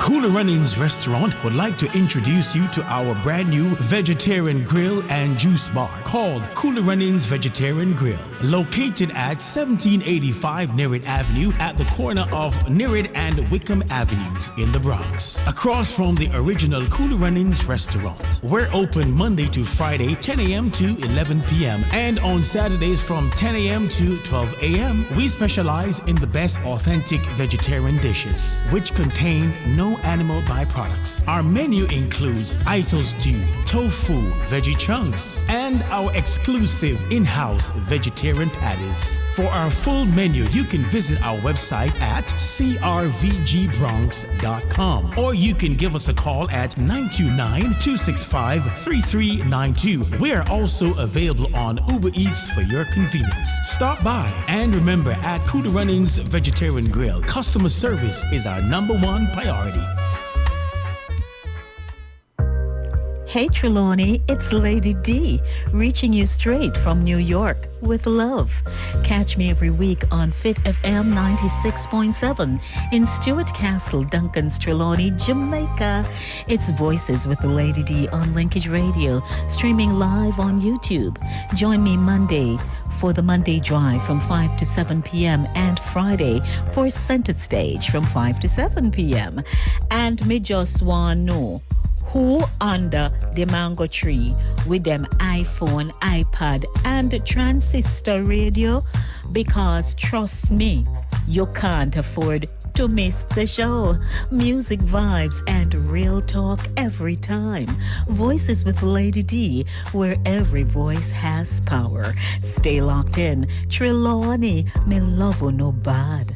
Cooler Runnings Restaurant would like to introduce you to our brand new vegetarian grill and juice bar called Cooler Runnings Vegetarian Grill, located at 1785 Nerid Avenue at the corner of Nerid and Wickham Avenues in the Bronx, across from the original Cooler Runnings Restaurant. We're open Monday to Friday, 10 a.m. to 11 p.m. and on Saturdays from 10 a.m. to 12 a.m. We specialize in the best authentic vegetarian dishes, which contain no animal byproducts. Our menu includes Ito stew, tofu, veggie chunks, and our exclusive in-house vegetarian patties. For our full menu, you can visit our website at crvgbronx.com, or you can give us a call at 929-265-3392. We are also available on Uber Eats for your convenience. Stop by, and remember, at Cooler Runnings Vegetarian Grill, customer service is our #1 priority. Hey Trelawney, it's Lady D, reaching you straight from New York with love. Catch me every week on Fit FM 96.7 in Stuart Castle, Duncan's Trelawney, Jamaica. It's Voices with the Lady D on Linkage Radio, streaming live on YouTube. Join me Monday for the Monday Drive from 5 to 7 p.m. and Friday for Center Stage from 5 to 7 p.m. And me just want know who under the mango tree with them iPhone, iPad, and transistor radio? Because trust me, you can't afford to miss the show. Music, vibes, and real talk every time. Voices with Lady D, where every voice has power. Stay locked in. Trelawney, me love you no bad.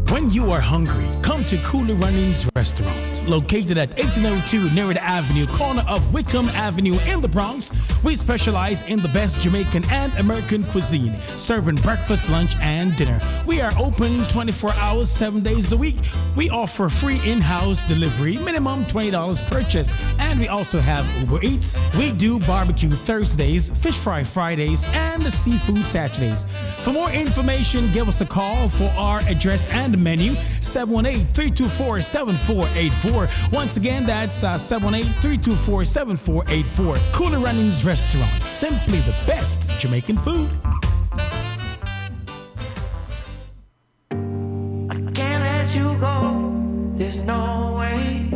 When you are hungry, come to Cooler Runnings Restaurant, located at 1802 Nerid Avenue, corner of Wickham Avenue in the Bronx. We specialize in the best Jamaican and American cuisine, serving breakfast, lunch, and dinner. We are open 24 hours, 7 days a week. We offer free in-house delivery, minimum $20 purchase, and we also have Uber Eats. We do barbecue Thursdays, fish fry Fridays, and seafood Saturdays. For more information, give us a call for our address and menu, 718-324-7484. Once again, that's 718-324-7484. Cooler Runnings Restaurant, simply the best Jamaican food. I can't let you go, there's no way.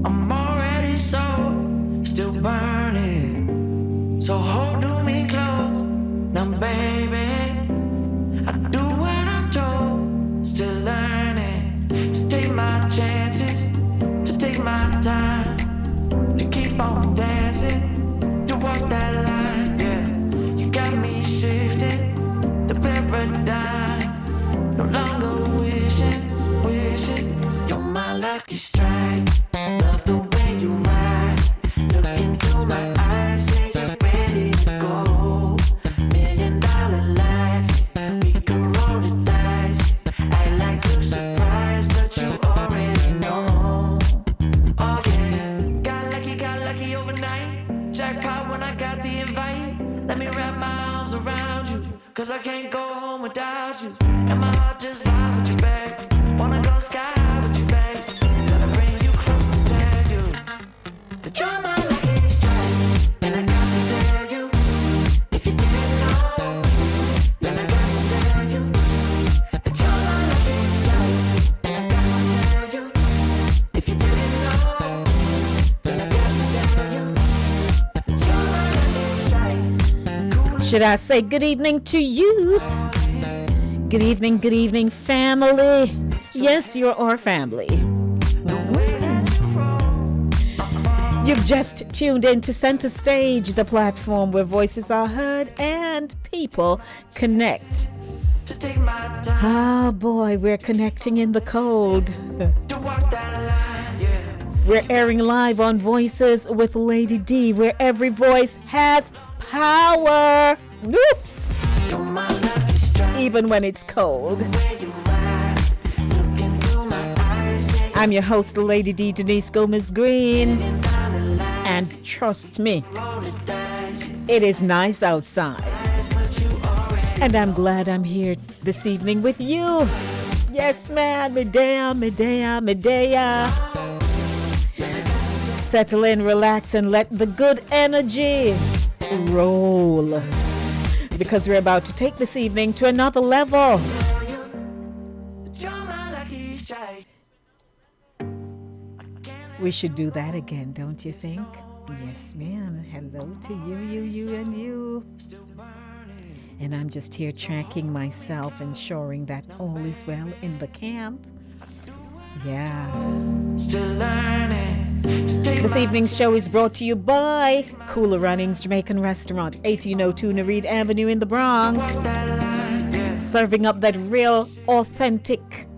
I'm already still burning. So hold me close, now baby. I do what I'm told, still learning to take my chances, to take my time, to keep on dancing, to walk that line, yeah. You got me shifting the paradigm, no longer wishing, you're my lucky strike. Love the way you ride, look into my eyes, say you're ready to go. $1 million life, we can roll the dice. I like you surprised, but you already know. Oh yeah, got lucky overnight. Jackpot when I got the invite. Let me wrap my arms around you, cause I can't go home without you. And my heart just vibe with you, babe. Wanna go sky high with you, babe. Gonna bring you close to tell you that you're my lucky strike. And I got to tell you, if you didn't know, then I got to tell you that you're my lucky strike. And I got to tell you, if you didn't know, then I got to tell you that you're my lucky strike. Should I say good evening to you? Good evening, family. Yes, you're our family. You've just tuned in to Center Stage, the platform where voices are heard and people connect. Ah, boy, we're connecting in the cold. We're airing live on Voices with Lady D, where every voice has power. Oops. Even when it's cold. I'm your host, Lady D, Denise Gomez Green. And trust me, it is nice outside. And I'm glad I'm here this evening with you. Yes, man, Medea. Settle in, relax, and let the good energy roll. Because we're about to take this evening to another level. We should do that again, don't you think? Yes, ma'am. Hello to you, and you. And I'm just here tracking myself, ensuring that all is well in the camp. Yeah. Still learning. This evening's show is brought to you by Cooler Runnings Jamaican Restaurant, 1802 Nereid Avenue in the Bronx. Serving up that real, authentic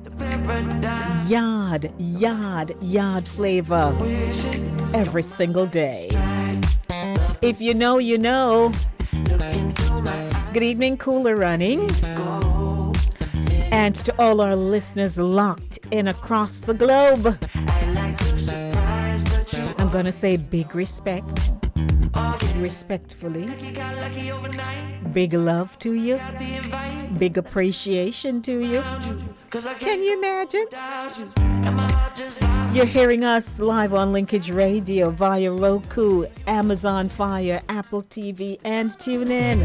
yard flavor every single day. If you know, you know. Good evening, Cooler Runnings. And to all our listeners locked in across the globe, I'm going to say big respect, respectfully, big love to you, big appreciation to you. Can you imagine? You're hearing us live on Linkage Radio via Roku, Amazon Fire, Apple TV, and TuneIn.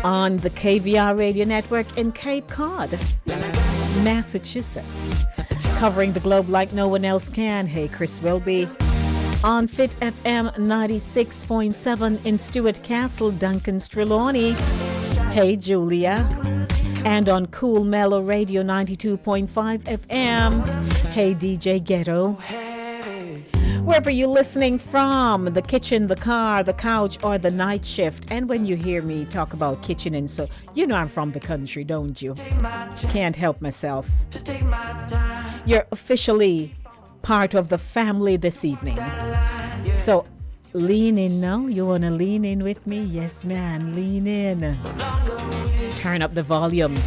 On the KVR Radio Network in Cape Cod, Massachusetts. Covering the globe like no one else can. Hey, Chris Wilby. On Fit FM 96.7 in Stuart Castle, Duncan Streloni. Hey, Julia. And on Cool Mellow Radio 92.5 FM. Hey, DJ Ghetto. Wherever you're listening from, the kitchen, the car, the couch, or the night shift. And when you hear me talk about kitchen and so, you know I'm from the country, don't you? Can't help myself. You're officially part of the family this evening. So lean in now. You want to lean in with me? Yes, man. Lean in. Turn up the volume.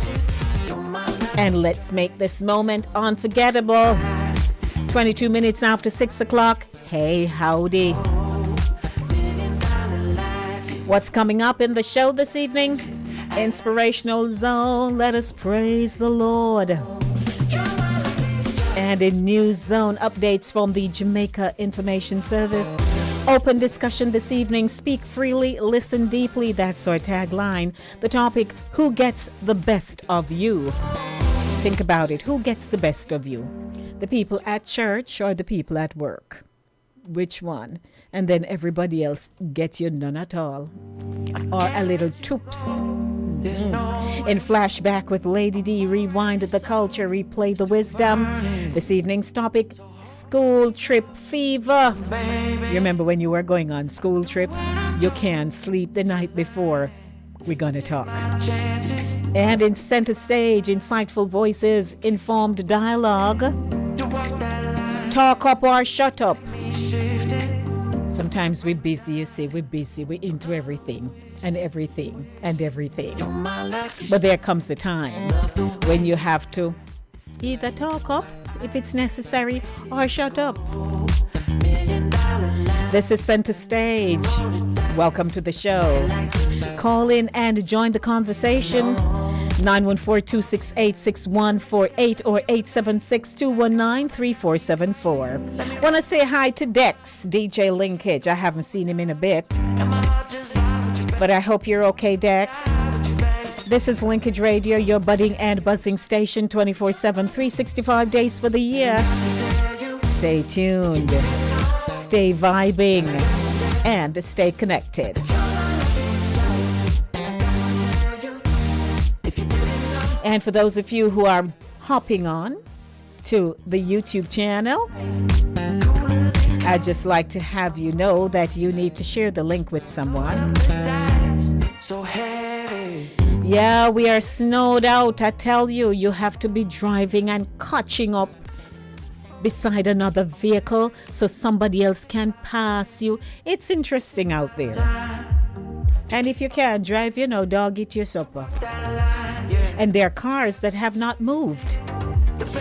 And let's make this moment unforgettable. 22 minutes after 6 o'clock. Hey, howdy. What's coming up in the show this evening? Inspirational Zone. Let us praise the Lord. And in News Zone, updates from the Jamaica Information Service. Open discussion this evening. Speak freely, listen deeply. That's our tagline. The topic, who gets the best of you? Think about it. Who gets the best of you? The people at church or the people at work? Which one? And then everybody else get you none at all. Or a little toops. In Flashback with Lady D, rewind the culture, replay the wisdom. This evening's topic, school trip fever. You remember when you were going on school trip? You can't sleep the night before. We're gonna talk. And in Center Stage, insightful voices, informed dialogue. Talk up or shut up. Sometimes we're busy, you see, we're busy, we're into everything and everything and everything. But there comes a time when you have to either talk up if it's necessary or shut up. This is Center Stage. Welcome to the show. Call in and join the conversation. 914-268-6148 or 876-219-3474. Want to say hi to Dex, DJ Linkage. I haven't seen him in a bit, but I hope you're okay, Dex. This is Linkage Radio, your budding and buzzing station, 24/7, 365 days for the year. Stay tuned, stay vibing, and stay connected. And for those of you who are hopping on to the YouTube channel, I'd just like to have you know that you need to share the link with someone. Yeah, we are snowed out. I tell you, you have to be driving and catching up beside another vehicle so somebody else can pass you. It's interesting out there. And if you can't drive, dog, eat your supper. And there are cars that have not moved.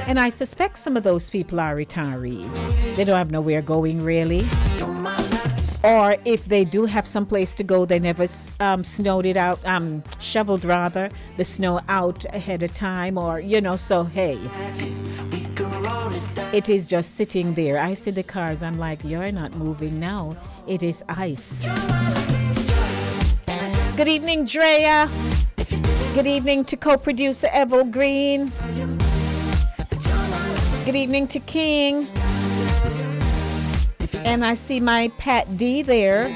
And I suspect some of those people are retirees. They don't have nowhere going, really. Or if they do have some place to go, they never snowed it out, shoveled rather, the snow out ahead of time, or, so hey. It is just sitting there. I see the cars. I'm like, you're not moving now. It is ice. Good evening, Drea. Good evening to co-producer Evel Green. Good evening to King. And I see my Pat D there.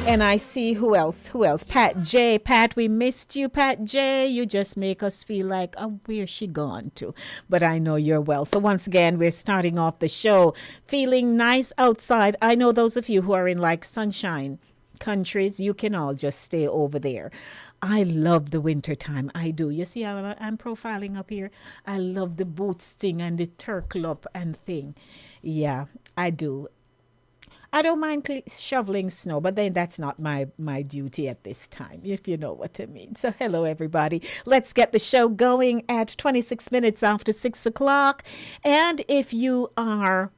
And I see who else? Pat J. Pat, we missed you, Pat J. You just make us feel like, oh, where's she gone to? But I know you're well. So once again, we're starting off the show feeling nice outside. I know those of you who are in like sunshine countries, you can all just stay over there. I love the winter time. I do. You see how I'm profiling up here? I love the boots thing and the turkle and thing. Yeah, I do. I don't mind shoveling snow, but then that's not my duty at this time, if you know what I mean. So hello, everybody. Let's get the show going at 26 minutes after 6 o'clock. And if you are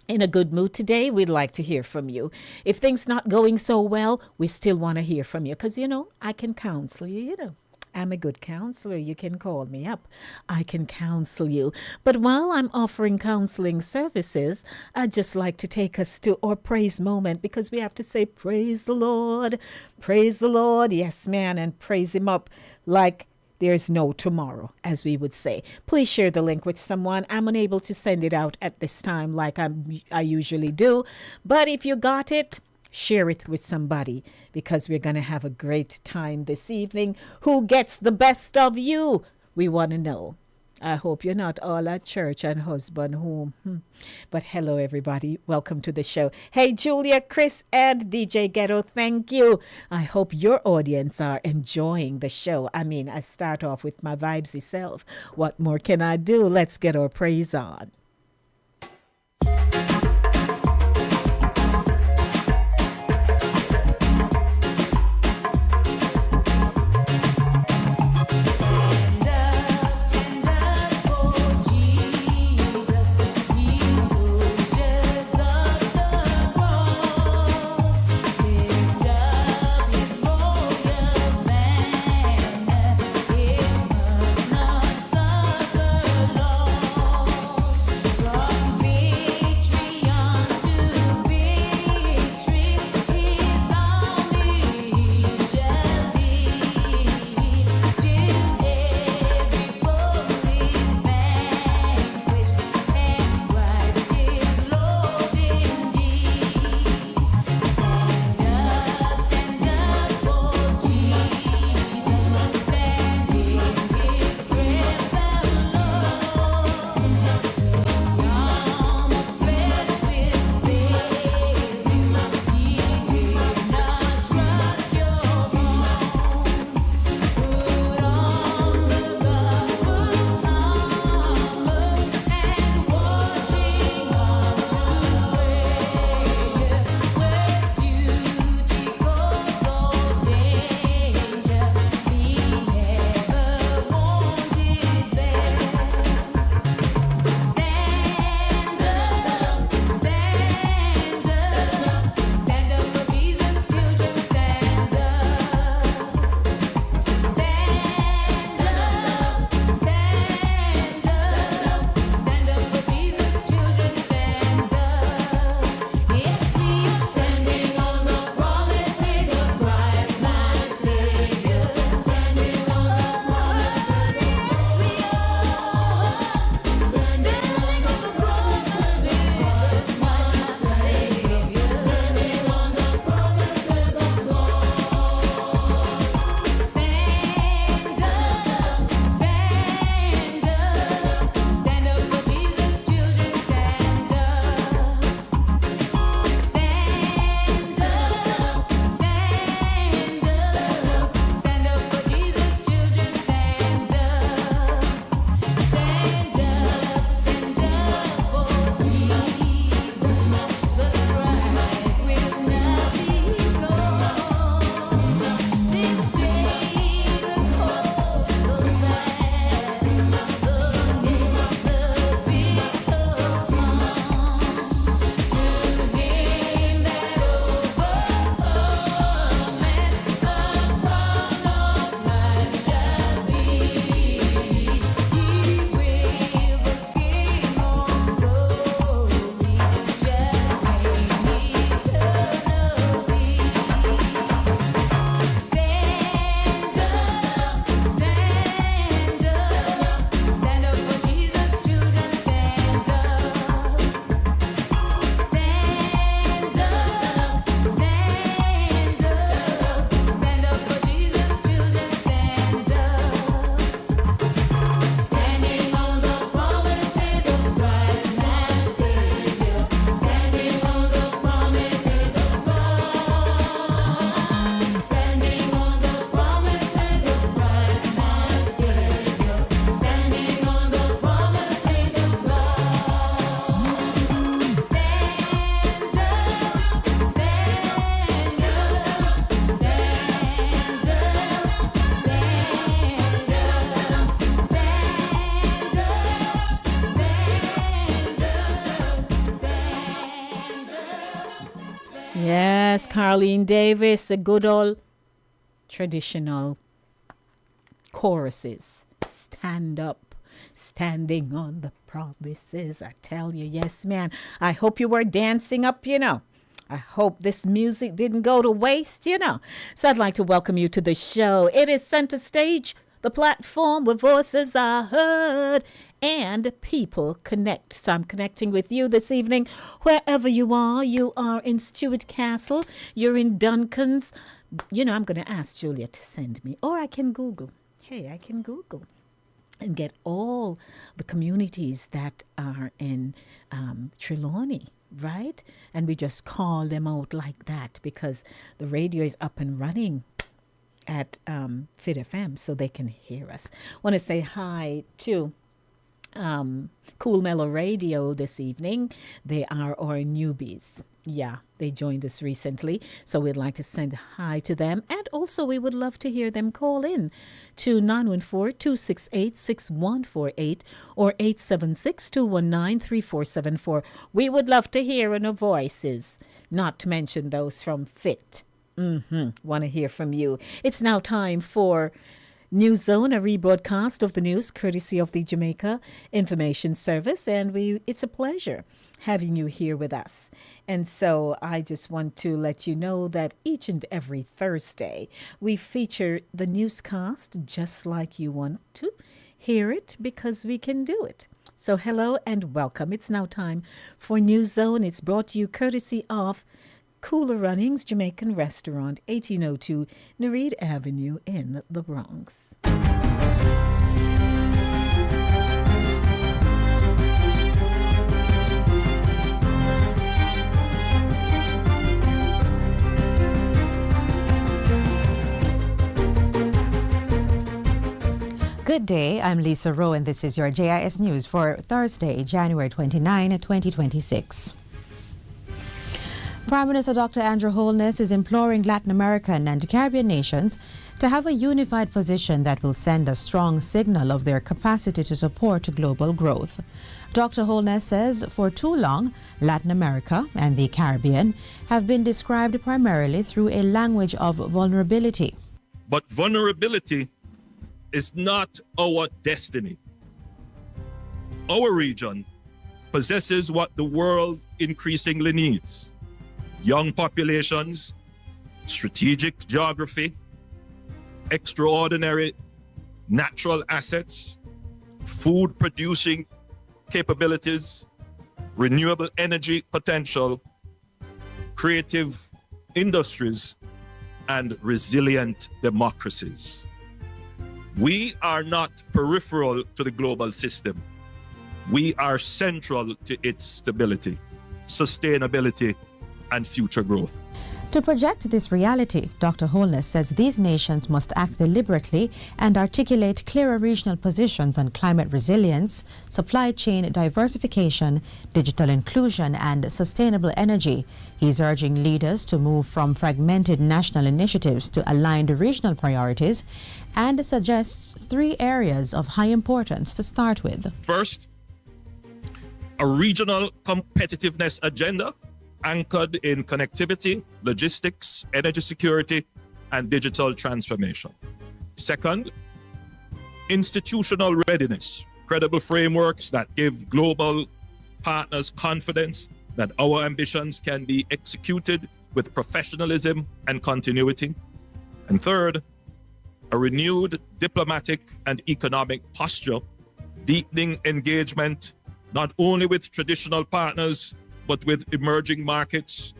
in a good mood today, we'd like to hear from you. If things not going so well, we still want to hear from you because, I can counsel you, I'm a good counselor. You can call me up. I can counsel you. But while I'm offering counseling services, I'd just like to take us to our praise moment because we have to say, praise the Lord. Praise the Lord. Yes, man. And praise him up like there's no tomorrow, as we would say. Please share the link with someone. I'm unable to send it out at this time like I usually do. But if you got it, share it with somebody because we're going to have a great time this evening. Who gets the best of you? We want to know. I hope you're not all at church and husband home. But hello, everybody. Welcome to the show. Hey, Julia, Chris, and DJ Ghetto, thank you. I hope your audience are enjoying the show. I start off with my vibesy self. What more can I do? Let's get our praise on. Carlene Davis, a good old traditional choruses. Stand up, standing on the promises. I tell you, yes, man. I hope you were dancing up, I hope this music didn't go to waste, So I'd like to welcome you to the show. It is Center Stage, the platform where voices are heard and people connect. So I'm connecting with you this evening, wherever you are. You are in Stewart Castle, you're in Duncan's. I'm going to ask Julia to send me, or I can Google. Hey, I can Google and get all the communities that are in Trelawney, right? And we just call them out like that because the radio is up and running at Fit FM so they can hear us. Want to say hi to Cool Mellow Radio this evening. They are our newbies. Yeah, they joined us recently, so we'd like to send hi to them. And also, we would love to hear them call in to 914-268-6148 or 876-219-3474. We would love to hear in our voices, not to mention those from Fit. Want to hear from you. It's now time for News Zone, a rebroadcast of the news courtesy of the Jamaica Information Service, and it's a pleasure having you here with us. And so I just want to let you know that each and every Thursday we feature the newscast just like you want to hear it because we can do it. So hello and welcome. It's now time for News Zone. It's brought to you courtesy of Cooler Runnings Jamaican Restaurant, 1802 Nereid Avenue in the Bronx. Good day, I'm Lisa Rowe and this is your JIS News for Thursday, January 29, 2026. Prime Minister Dr. Andrew Holness is imploring Latin American and Caribbean nations to have a unified position that will send a strong signal of their capacity to support global growth. Dr. Holness says for too long, Latin America and the Caribbean have been described primarily through a language of vulnerability. But vulnerability is not our destiny. Our region possesses what the world increasingly needs: young populations, strategic geography, extraordinary natural assets, food producing capabilities, renewable energy potential, creative industries, and resilient democracies. We are not peripheral to the global system. We are central to its stability, sustainability, and future growth. To project this reality, Dr. Holness says these nations must act deliberately and articulate clearer regional positions on climate resilience, supply chain diversification, digital inclusion, and sustainable energy. He's urging leaders to move from fragmented national initiatives to aligned regional priorities and suggests 3 areas of high importance to start with. First, a regional competitiveness agenda anchored in connectivity, logistics, energy security, and digital transformation. Second, institutional readiness, credible frameworks that give global partners confidence that our ambitions can be executed with professionalism and continuity. And third, a renewed diplomatic and economic posture, deepening engagement not only with traditional partners, but with emerging markets,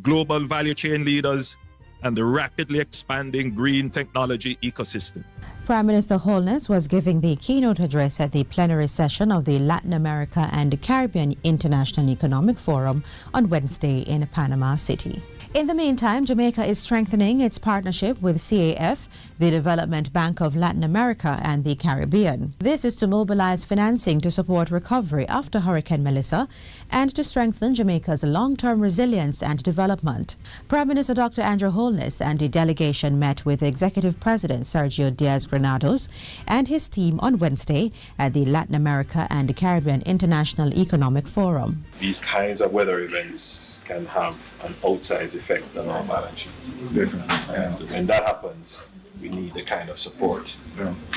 global value chain leaders, and the rapidly expanding green technology ecosystem. Prime Minister Holness was giving the keynote address at the plenary session of the Latin America and Caribbean International Economic Forum on Wednesday in Panama City. In the meantime, Jamaica is strengthening its partnership with CAF, the Development Bank of Latin America and the Caribbean. This is to mobilize financing to support recovery after Hurricane Melissa and to strengthen Jamaica's long-term resilience and development. Prime Minister Dr. Andrew Holness and the delegation met with Executive President Sergio Diaz-Granados and his team on Wednesday at the Latin America and Caribbean International Economic Forum. These kinds of weather events can have an outsized effect effect on our balance sheet. Definitely. And when that happens, we need the kind of support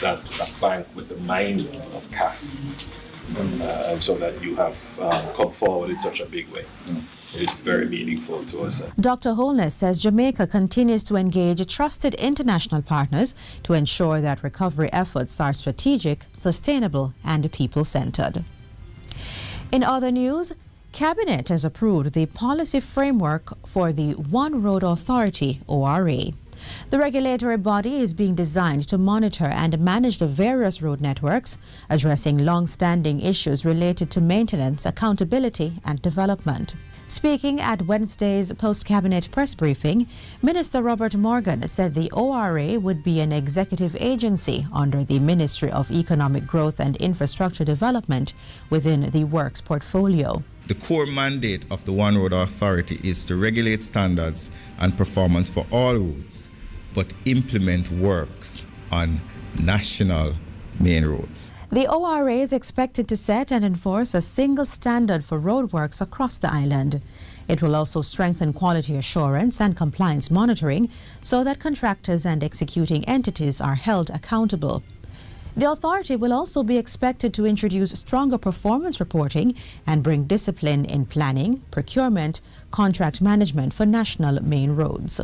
that a bank with the mind of CAF, and so that you have come forward in such a big way. It's very meaningful to us. Dr. Holness says Jamaica continues to engage trusted international partners to ensure that recovery efforts are strategic, sustainable, and people-centered. In other news, Cabinet has approved the policy framework for the One Road Authority, ORA. The regulatory body is being designed to monitor and manage the various road networks, addressing long-standing issues related to maintenance, accountability, and development. Speaking at Wednesday's post-cabinet press briefing, Minister Robert Morgan said the ORA would be an executive agency under the Ministry of Economic Growth and Infrastructure Development within the Works portfolio. The core mandate of the One Road Authority is to regulate standards and performance for all roads, but implement works on national main roads. The ORA is expected to set and enforce a single standard for roadworks across the island. It will also strengthen quality assurance and compliance monitoring so that contractors and executing entities are held accountable. The authority will also be expected to introduce stronger performance reporting and bring discipline in planning, procurement, contract management for national main roads.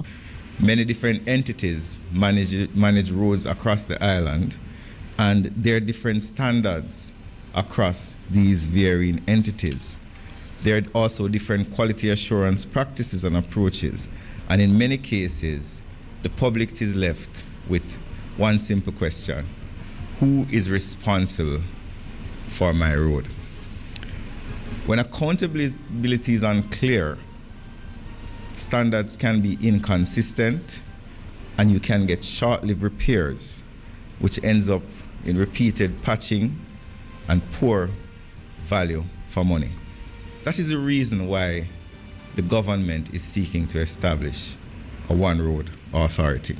Many different entities manage roads across the island, and there are different standards across these varying entities. There are also different quality assurance practices and approaches, and in many cases, the public is left with one simple question: who is responsible for my road? When accountability is unclear, standards can be inconsistent and you can get short-lived repairs, which ends up in repeated patching and poor value for money. That is the reason why the government is seeking to establish a One Road Authority.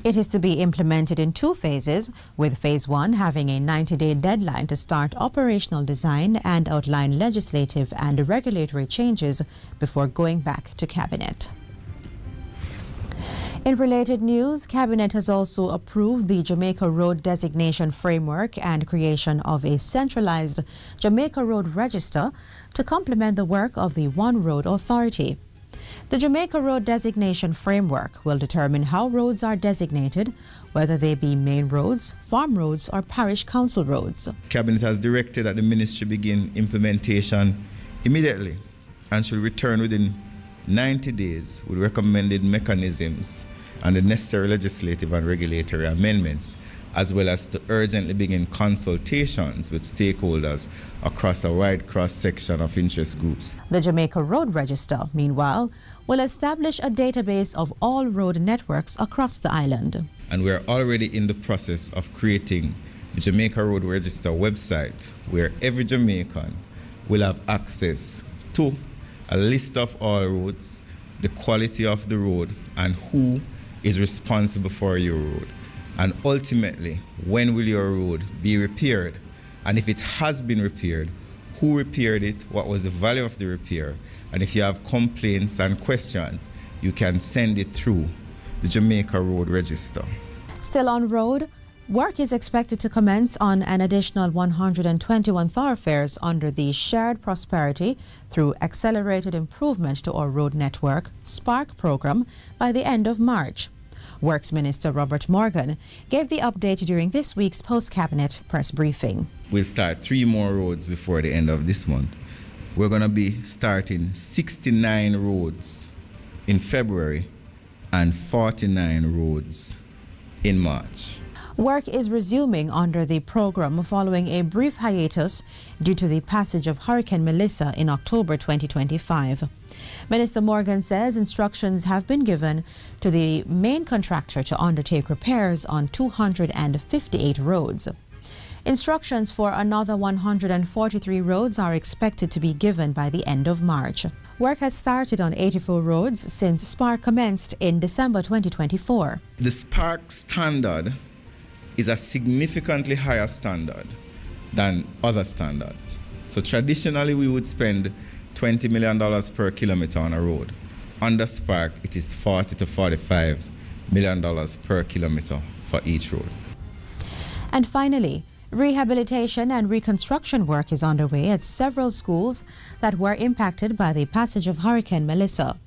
It is to be implemented in 2 phases, with phase 1 having a 90-day deadline to start operational design and outline legislative and regulatory changes before going back to Cabinet. In related news, Cabinet has also approved the Jamaica Road Designation Framework and creation of a centralized Jamaica Road Register to complement the work of the One Road Authority. The Jamaica Road Designation Framework will determine how roads are designated, whether they be main roads, farm roads, or parish council roads. Cabinet has directed that the ministry begin implementation immediately and should return within 90 days with recommended mechanisms and the necessary legislative and regulatory amendments, as well as to urgently begin consultations with stakeholders across a wide cross-section of interest groups. The Jamaica Road Register, meanwhile, will establish a database of all road networks across the island. And we're already in the process of creating the Jamaica Road Register website, where every Jamaican will have access to a list of all roads, the quality of the road, and who is responsible for your road. And ultimately, when will your road be repaired? And if it has been repaired, who repaired it? What was the value of the repair? And if you have complaints and questions, you can send it through the Jamaica Road Register. Still on road, work is expected to commence on an additional 121 thoroughfares under the Shared Prosperity through Accelerated Improvement to Our Road Network SPARK program by the end of March. Works Minister Robert Morgan gave the update during this week's post-cabinet press briefing. We'll start 3 more roads before the end of this month. We're going to be starting 69 roads in February and 49 roads in March. Work is resuming under the program following a brief hiatus due to the passage of Hurricane Melissa in October 2025. Minister Morgan says instructions have been given to the main contractor to undertake repairs on 258 roads. Instructions for another 143 roads are expected to be given by the end of March. Work has started on 84 roads since SPARK commenced in December 2024. The SPARK standard is a significantly higher standard than other standards. So traditionally we would spend $20 million per kilometer on a road. under Spark, it is $40 to $45 million per kilometer for each road. And finally, rehabilitation and reconstruction work is underway at several schools that were impacted by the passage of Hurricane Melissa.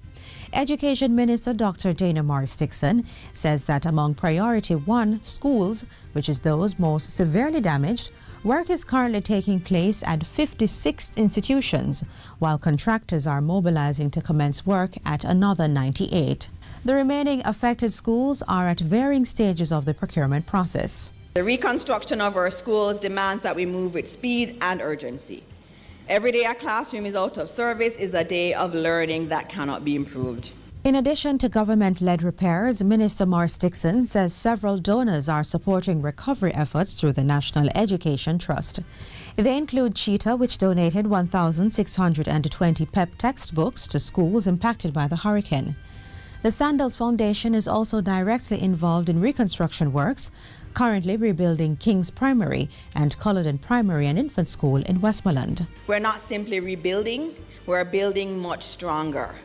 Education Minister Dr. Dana Morris-Dixon says that among Priority 1 schools, which is those most severely damaged, work is currently taking place at 56 institutions, while contractors are mobilizing to commence work at another 98. The remaining affected schools are at varying stages of the procurement process. The reconstruction of our schools demands that we move with speed and urgency. Every day a classroom is out of service is a day of learning that cannot be improved. In addition to government-led repairs, Minister Morris-Dixon says several donors are supporting recovery efforts through the National Education Trust. They include Cheetah, which donated 1,620 PEP textbooks to schools impacted by the hurricane. The Sandals Foundation is also directly involved in reconstruction works, currently rebuilding King's Primary and Culloden Primary and Infant School in Westmoreland. We're not simply rebuilding, we're building much stronger.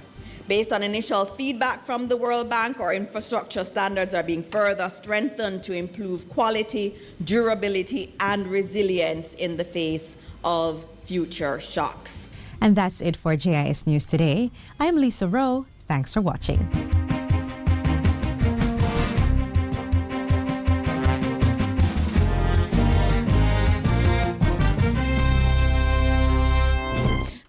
Based on initial feedback from the World Bank, our infrastructure standards are being further strengthened to improve quality, durability, and resilience in the face of future shocks. And that's it for JIS News Today. I'm Lisa Rowe. Thanks for watching.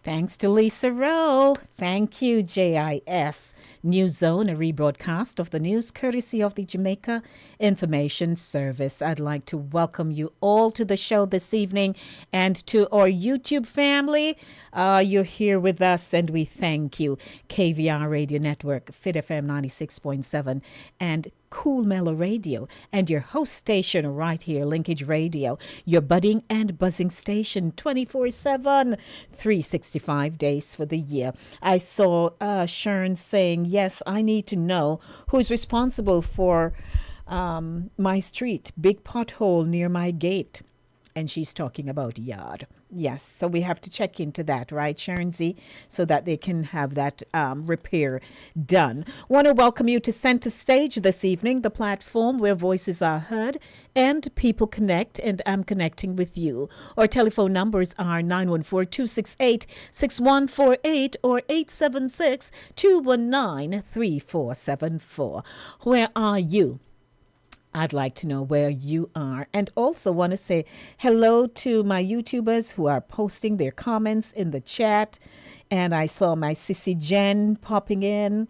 Thanks to Lisa Rowe. Thank you, JIS News Zone, a rebroadcast of the news courtesy of the Jamaica Information Service. I'd like to welcome you all to the show this evening and to our YouTube family. You're here with us and we thank you. KVR Radio Network, Fit FM 96.7 and Cool Mellow Radio, and your host station right here, Linkage Radio, your budding and buzzing station 24/7, 365 days for the year. I saw Sharon saying, yes, I need to know who's responsible for my street, big pothole near my gate. And she's talking about yard. Yes, so we have to check into that, right, Sharon Z, so that they can have that repair done. Want to welcome you to Center Stage this evening, the platform where voices are heard and people connect, and I'm connecting with you. Our telephone numbers are 914-268-6148 or 876-219-3474. Where are you? I'd like to know where you are, and also want to say hello to my YouTubers who are posting their comments in the chat. And I saw my sissy Jen popping in.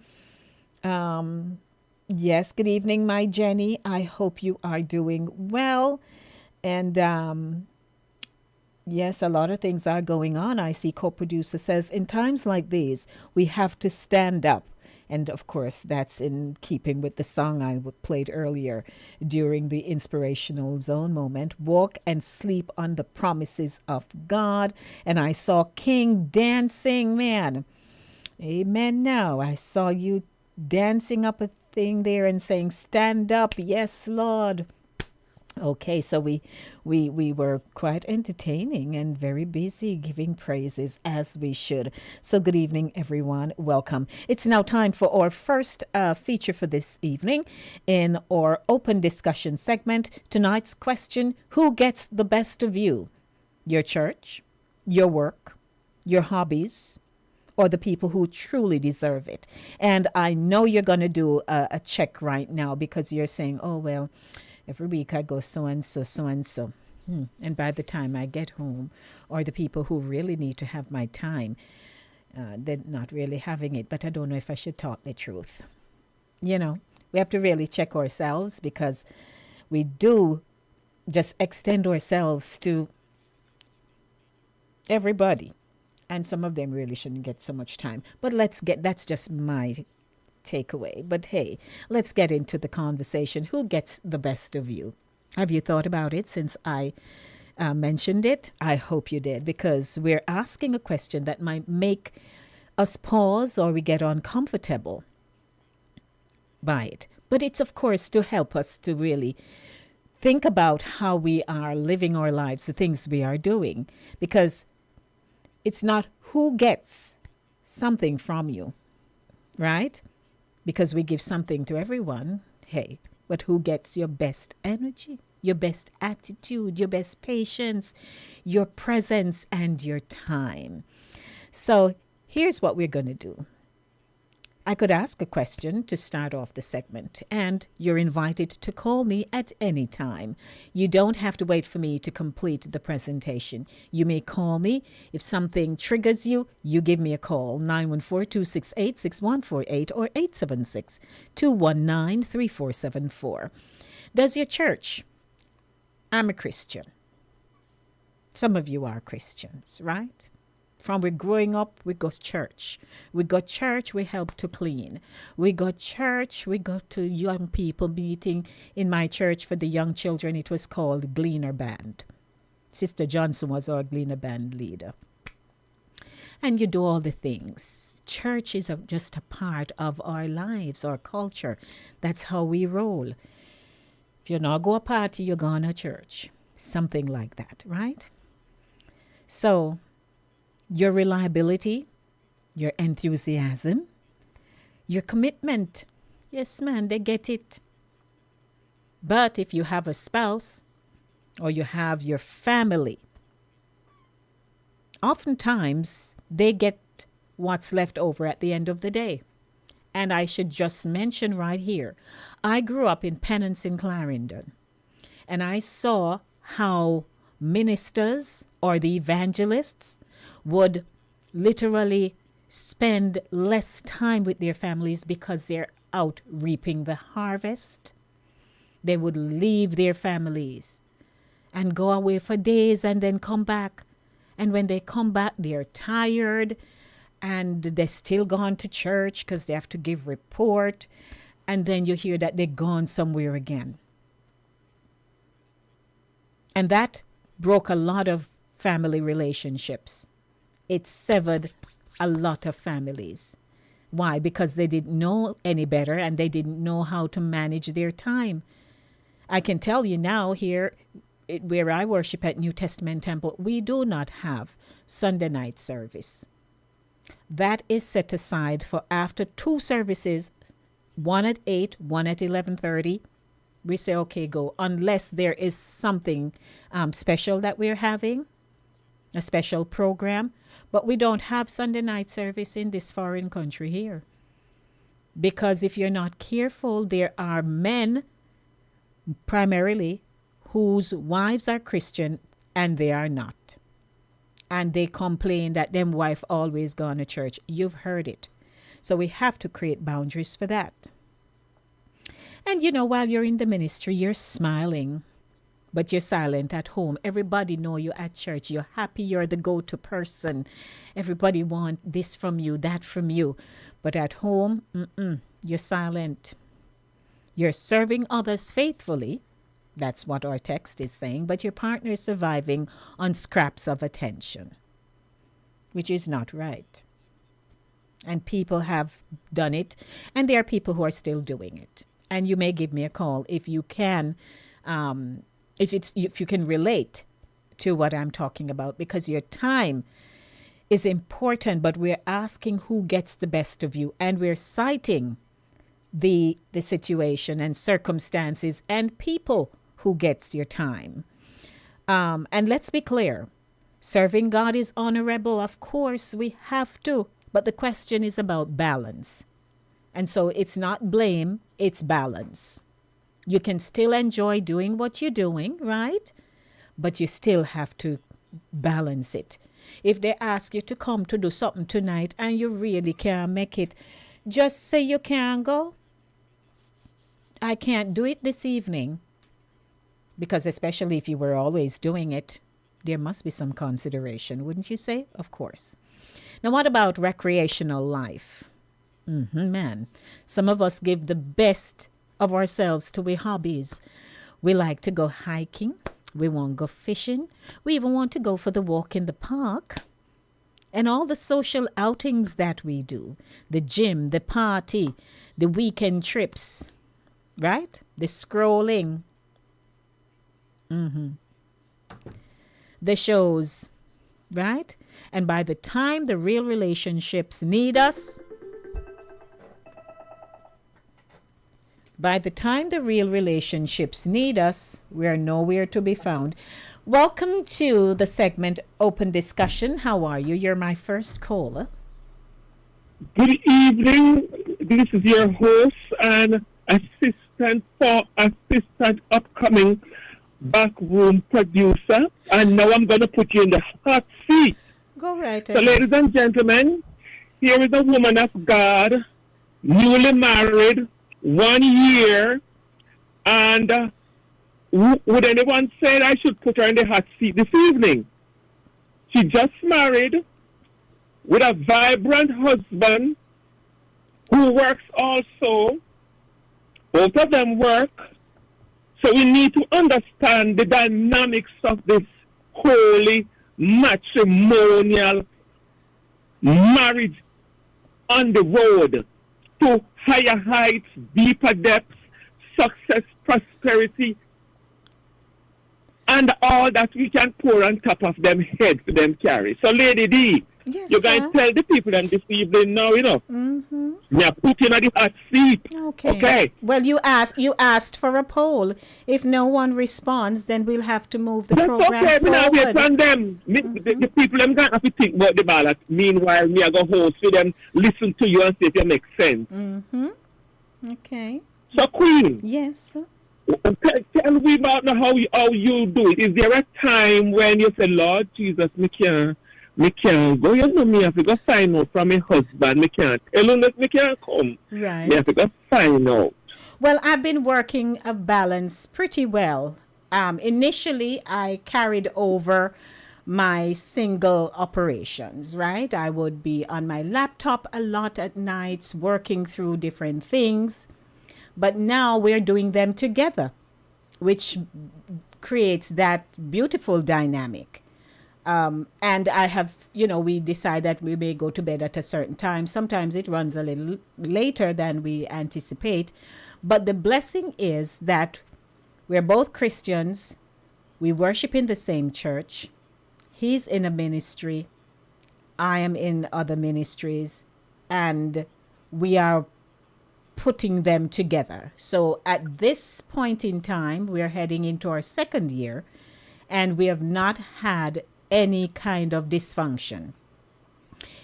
Yes, good evening, my Jenny. I hope you are doing well. And yes, a lot of things are going on. I see co-producer says, in times like these, we have to stand up. And of course, that's in keeping with the song I played earlier during the inspirational zone moment. Walk and sleep on the promises of God. And I saw King dancing, man. Amen. Now I saw you dancing up a thing there and saying, stand up. Yes, Lord. Okay, so we were quite entertaining and very busy giving praises as we should. So good evening, everyone. Welcome. It's now time for our first feature for this evening in our open discussion segment. Tonight's question, who gets the best of you? Your church, your work, your hobbies, or the people who truly deserve it? And I know you're going to do a check right now because you're saying, oh, well, every week I go so-and-so, so-and-so. And by the time I get home, or the people who really need to have my time, they're not really having it. But I don't know if I should talk the truth. You know, we have to really check ourselves because we do just extend ourselves to everybody. And some of them really shouldn't get so much time. But that's just my takeaway. But hey, let's get into the conversation. Who gets the best of you? Have you thought about it since I mentioned it? I hope you did, because we're asking a question that might make us pause or we get uncomfortable by it. But it's, of course, to help us to really think about how we are living our lives, the things we are doing, because it's not who gets something from you. right? Because we give something to everyone. Hey, but who gets your best energy, your best attitude, your best patience, your presence, and your time? So here's what we're going to do. I could ask a question to start off the segment, and you're invited to call me at any time. You don't have to wait for me to complete the presentation. You may call me. If something triggers you, you give me a call, 914-268-6148 or 876-219-3474. Does your church? I'm a Christian. Some of you are Christians, right? From we're growing up, we go to church. We go to church, we help to clean. We go to church, we go to young people meeting. In my church for the young children, it was called Gleaner Band. Sister Johnson was our Gleaner Band leader. And you do all the things. Church is just a part of our lives, our culture. That's how we roll. If you not go a party, you're going to church. Something like that, right? So your reliability, your enthusiasm, your commitment. Yes, man, they get it. But if you have a spouse or you have your family, oftentimes they get what's left over at the end of the day. And I should just mention right here, I grew up in Penance in Clarendon, and I saw how ministers or the evangelists would literally spend less time with their families because they're out reaping the harvest. They would leave their families and go away for days and then come back. And when they come back, they're tired and they're still gone to church because they have to give report. And then you hear that they're gone somewhere again. And that broke a lot of family relationships. It severed a lot of families. Why? Because they didn't know any better and they didn't know how to manage their time. I can tell you now here, where I worship at New Testament Temple, we do not have Sunday night service. That is set aside for after two services, one at 8, one at 11:30. We say, okay, go, unless there is something special that we're having, a special program. But we don't have Sunday night service in this foreign country here. Because if you're not careful, there are men primarily whose wives are Christian and they are not. And they complain that them wife always gone to church. You've heard it. So we have to create boundaries for that. And you know, while you're in the ministry, you're smiling, but you're silent at home. Everybody know you at church. You're happy. You're the go-to person. Everybody want this from you, that from you. But at home, you're silent. You're serving others faithfully. That's what our text is saying. But your partner is surviving on scraps of attention, which is not right. And people have done it. And there are people who are still doing it. And you may give me a call if you can, if you can relate to what I'm talking about, because your time is important, but we're asking who gets the best of you, and we're citing the situation and circumstances and people who gets your time. And let's be clear, serving God is honorable. Of course, we have to, but the question is about balance. And so it's not blame, it's balance. You can still enjoy doing what you're doing, right? But you still have to balance it. If they ask you to come to do something tonight and you really can't make it, just say you can't go. I can't do it this evening. Because especially if you were always doing it, there must be some consideration, wouldn't you say? Of course. Now, what about recreational life? Man, some of us give the best of ourselves to our hobbies. We like to go hiking. We want to go fishing. We even want to go for the walk in the park. And all the social outings that we do, the gym, the party, the weekend trips, right? The scrolling, the shows, right? And by the time the real relationships need us, By the time the real relationships need us, we are nowhere to be found. Welcome to the segment Open Discussion. How are you? You're my first caller. Good evening. This is your host and assistant upcoming backroom producer. And now I'm going to put you in the hot seat. Go right So, ahead. ladies and gentlemen, here is a woman of God, newly married, 1 year, and would anyone say I should put her in the hot seat this evening? She just married with a vibrant husband who works also. Both of them work. So we need to understand the dynamics of this holy matrimonial marriage on the road to higher heights, deeper depths, success, prosperity, and all that we can pour on top of them head for them carry. So, Lady D, Yes, you guys sir. tell the people them this evening now, you know. Yeah, put you in the hot seat. Okay. Well, you asked for a poll. If no one responds, then we'll have to move the That's program okay, me now wait forward. on them. The people them gonna have to think about the ballot. Meanwhile, me I go host for them, listen to you and see if you make sense. Okay. So, Queen, Yes. tell me about now how you do it. Is there a time when you say, Lord Jesus, me can't go, you know, me have to go find out from my husband, me can't tell him that me can't come. Right. Me have to go find out. Well, I've been working a balance pretty well. Initially, I carried over my single operations, right? I would be on my laptop a lot at nights, working through different things. But now we're doing them together, which creates that beautiful dynamic. And I have, we decide that we may go to bed at a certain time. Sometimes it runs a little later than we anticipate. But the blessing is that we're both Christians. We worship in the same church. He's in a ministry. I am in other ministries. And we are putting them together. So at this point in time, we're heading into our second year, and we have not had any kind of dysfunction.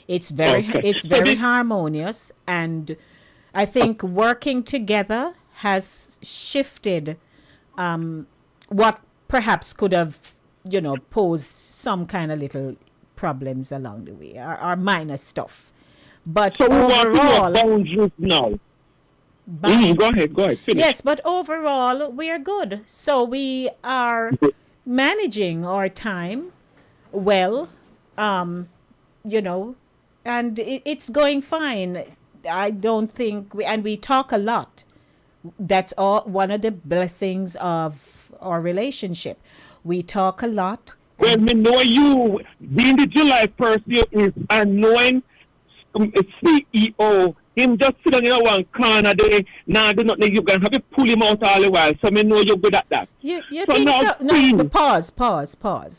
It's very harmonious, and I think working together has shifted what perhaps could have posed some kind of little problems along the way, or minor stuff. But So we want to know overall, boundaries now. Go ahead. Finish. yes, but overall we are good. So we are managing our time well, and it's going fine. I don't think we talk a lot. That's all one of the blessings of our relationship. We talk a lot. Well, me know you being the July person you is, and knowing CEO, him just sit down in one corner there, now do nothing, you can have to pull him out all the while. So me know you're good at that. You So think now, so? No, Queen, pause.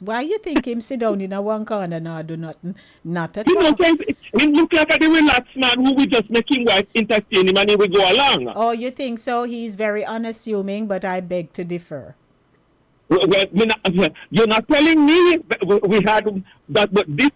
Why you think him sit down in a one corner now do nothing? Not at you all. know, he look like a relaxed man who we just making wife entertain him and he will go along. Oh, you think so? He's very unassuming, but I beg to differ. Well, you're not telling me we had that, but this.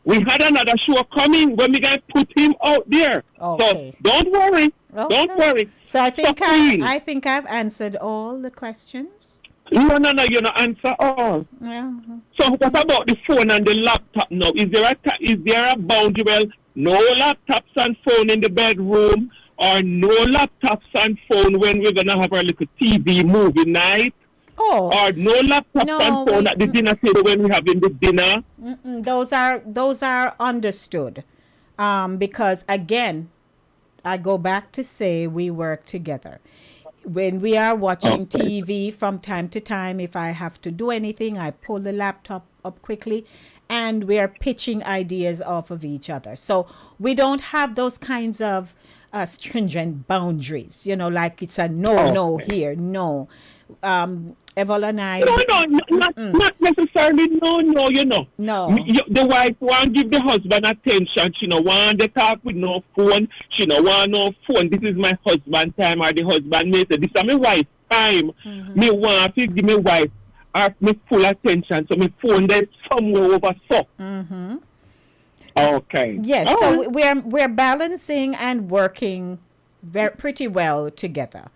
We had another show coming when we gonna put him out there. Okay. So don't worry. Okay. Don't worry. So I think Queen, I think I've answered all the questions. No, you not answer all. Yeah. So what about the phone and the laptop now? Is there a boundary? Well, no laptops and phone in the bedroom, or no laptops and phone when we're gonna have our little TV movie night, Oh, or no laptops No, and phone at the dinner table when we're having the dinner. those are understood, because again, I go back to say we work together. When we are watching TV from time to time, if I have to do anything, I pull the laptop up quickly, and we are pitching ideas off of each other. So we don't have those kinds of stringent boundaries, like it's a no Okay. here, no. Evol and I, No, not necessarily. No, No. The wife want give the husband attention. She no want to talk with no phone. She no want no phone. This is my husband time, or the husband may say, this is my wife time. Me want to give my wife me full attention. So me phone them somewhere over so. Okay. yes. All So right. we're balancing and working pretty well together.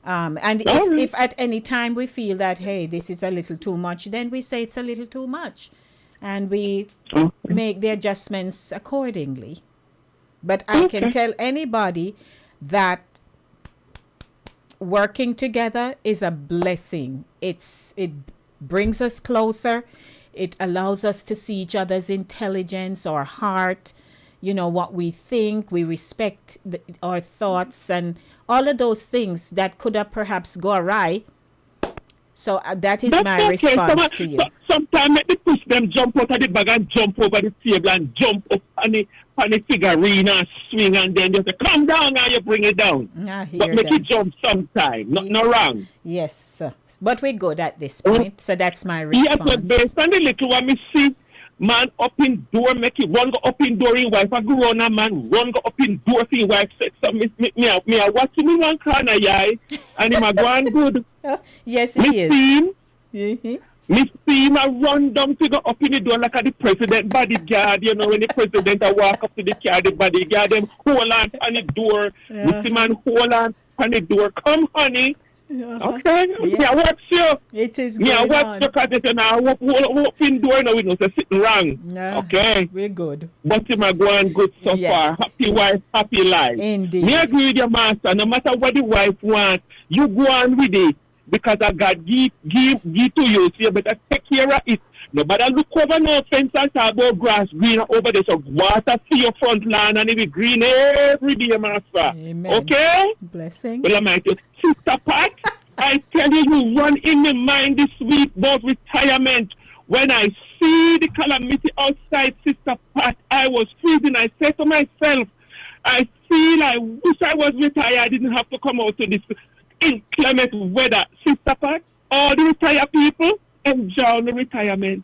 And All right. if at any time we feel that, hey, this is a little too much, then we say it's a little too much, and we Okay. make the adjustments accordingly. But I can Okay. tell anybody that working together is a blessing. It brings us closer. It allows us to see each other's intelligence, our heart, what we think. We respect our thoughts and all of those things that could have perhaps go awry. So that is That's my okay. response to you. Sometimes make me push them jump out of the bag and jump over the table and jump up on the figurine and swing, and then you say, come down, and you bring it down. I hear But make that. it jump sometime. No wrong. Yes, sir. But we're good at this point, so that's my Yes, response. but based on the little one, me see man up in door, make it run go up in door in wife. I go on a man run go up in door for wife. So me I watching me one corner, yeah, and him a go on good. Yes, Me it is. see him. Mhm. Me see him a run down to go up in the door like a the president bodyguard. When the president a walk up to the car, the bodyguard them hold on the door. Me see man hold on the door. Come, honey. Okay. Yeah. Me I watch you. It is Me I going watch on. you because they say now walk in door now we know say sitting wrong. No, Okay. we're good. But him a go on good so Yes. far. Happy wife, happy life. Indeed. Me agree with your master. No matter what the wife wants, you go on with it. Because I God give to you. So you better take care of it. Nobody look over no fence and talk about grass green over there. So water see your front lawn and it be green every day, master. Amen. Okay? Blessings. Well, I might just Sister Pat, I tell you, you run in my mind this week about retirement. When I see the calamity outside, Sister Pat, I was freezing. I said to myself, I wish I was retired. I didn't have to come out to this inclement weather. Sister Pat, all the retired people, enjoy the retirement.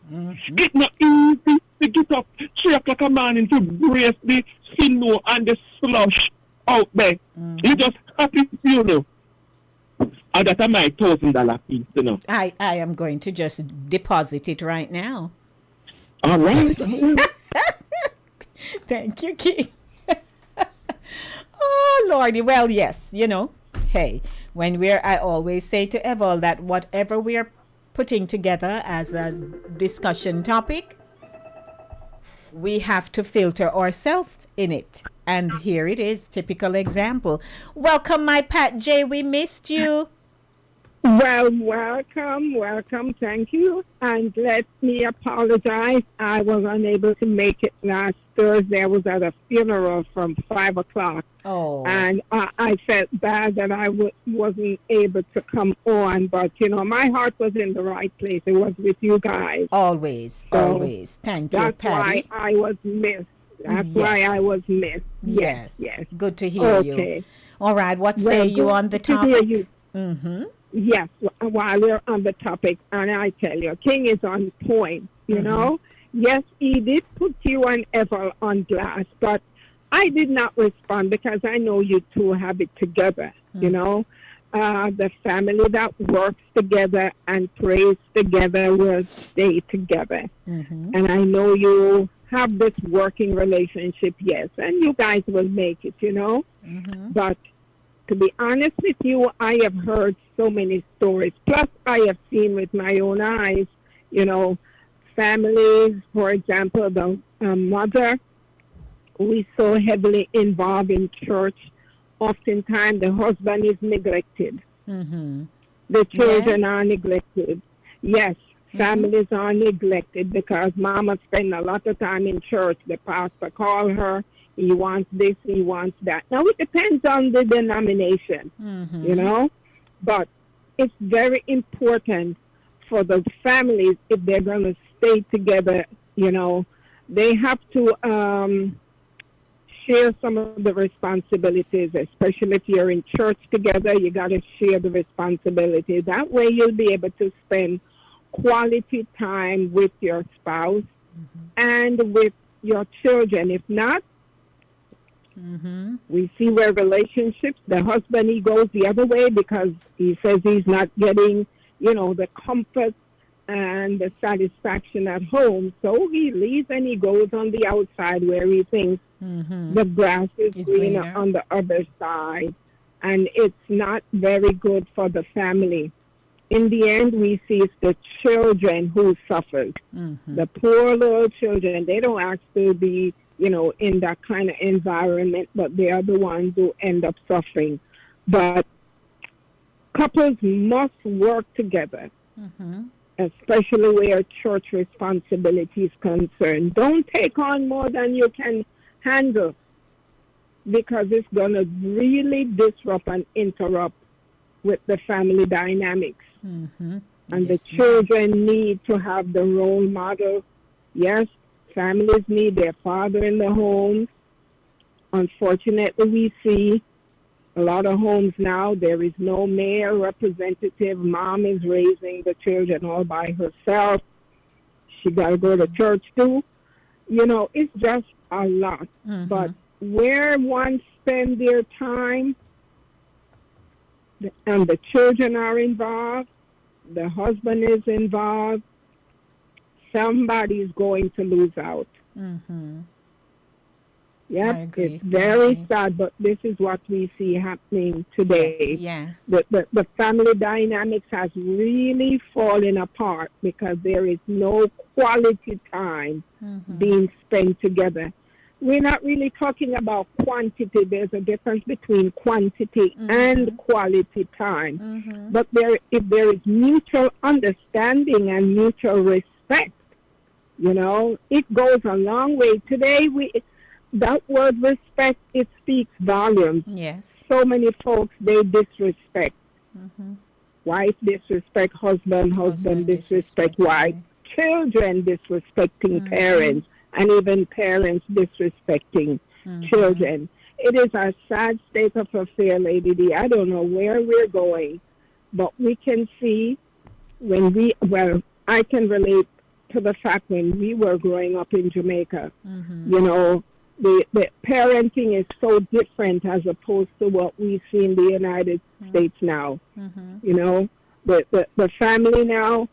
It's not easy to get up 3 o'clock in the morning to brace the snow and the slush out there. You just happy to feel it. And that's my $1,000 piece, I am going to just deposit it right now. All right. Thank you, King. Oh, Lordy. Well, yes, hey, I always say to Evol that whatever we're putting together as a discussion topic, we have to filter ourselves in it. And here it is, typical example. Welcome, my Pat J. We missed you. Well, welcome, thank you. And let me apologize. I was unable to make it last Thursday. I was at a funeral from 5 o'clock. Oh. And I felt bad that I wasn't able to come on. But, my heart was in the right place. It was with you guys. Always. Thank you, That's Patty. why I was missed. That's why I was missed. Yes. Yes. Good to hear you. Okay. All right. What say you good on the to hear topic? you. Mm-hmm. Yes, while we're on the topic, and I tell you, King is on point, you know. Yes, he did put you and Ethel on blast, but I did not respond because I know you two have it together, you know. The family that works together and prays together will stay together. And I know you have this working relationship, yes, and you guys will make it, you know. But to be honest with you, I have heard so many stories. Plus, I have seen with my own eyes, families, for example, the mother who is so heavily involved in church. Oftentimes, the husband is neglected. The children are neglected. Yes, families are neglected because mama spends a lot of time in church. The pastor calls her. He wants this, he wants that. Now, it depends on the denomination, but it's very important for the families, if they're going to stay together, they have to share some of the responsibilities, especially if you're in church together. You got to share the responsibilities. That way you'll be able to spend quality time with your spouse and with your children. If not, we see where relationships, the husband, he goes the other way because he says he's not getting, the comfort and the satisfaction at home. So he leaves and he goes on the outside where he thinks the grass is greener on the other side. And it's not very good for the family. In the end, we see it's the children who suffer. The poor little children, they don't ask to be, in that kind of environment, but they are the ones who end up suffering. But couples must work together, especially where church responsibility is concerned. Don't take on more than you can handle, because it's going to really disrupt and interrupt with the family dynamics. And the children need to have the role model. Yes, families need their father in the home. Unfortunately, we see a lot of homes now, there is no male representative. Mom is raising the children all by herself. She got to go to church too. It's just a lot. But where one spend their time and the children are involved, the husband is involved, somebody's going to lose out. Yep, it's very sad, but this is what we see happening today. Yes. The family dynamics has really fallen apart because there is no quality time being spent together. We're not really talking about quantity. There's a difference between quantity and quality time. But if there is mutual understanding and mutual respect, it goes a long way. Today, that word respect, it speaks volumes. Yes. So many folks, they disrespect. Wife disrespect husband, husband disrespect wife, children disrespecting parents, and even parents disrespecting children. It is a sad state of affair, Lady D. I don't know where we're going, but we can see I can relate to the fact when we were growing up in Jamaica, the parenting is so different as opposed to what we see in the United States now. The family now,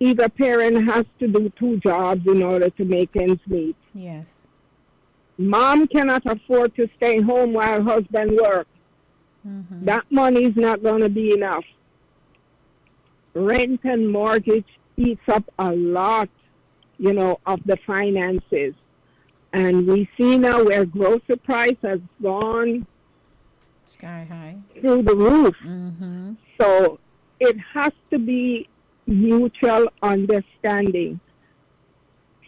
either parent has to do 2 jobs in order to make ends meet. Yes. Mom cannot afford to stay home while husband works. That money is not going to be enough. Rent and mortgage eats up a lot, of the finances. And we see now where grocery price has gone sky high through the roof. So it has to be mutual understanding.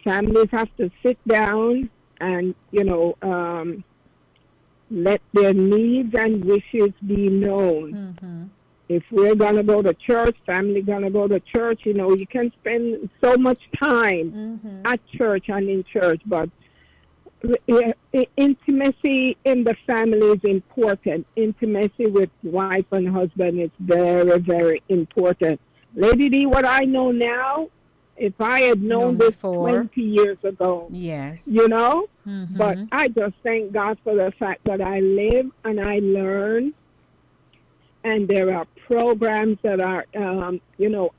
Families have to sit down and, let their needs and wishes be known. If we're going to go to church, family going to go to church, you can spend so much time at church and in church, but intimacy in the family is important. Intimacy with wife and husband is very, very important. Lady D, what I know now, if I had known this 20 years ago, yes, but I just thank God for the fact that I live and I learn, and there are programs that are,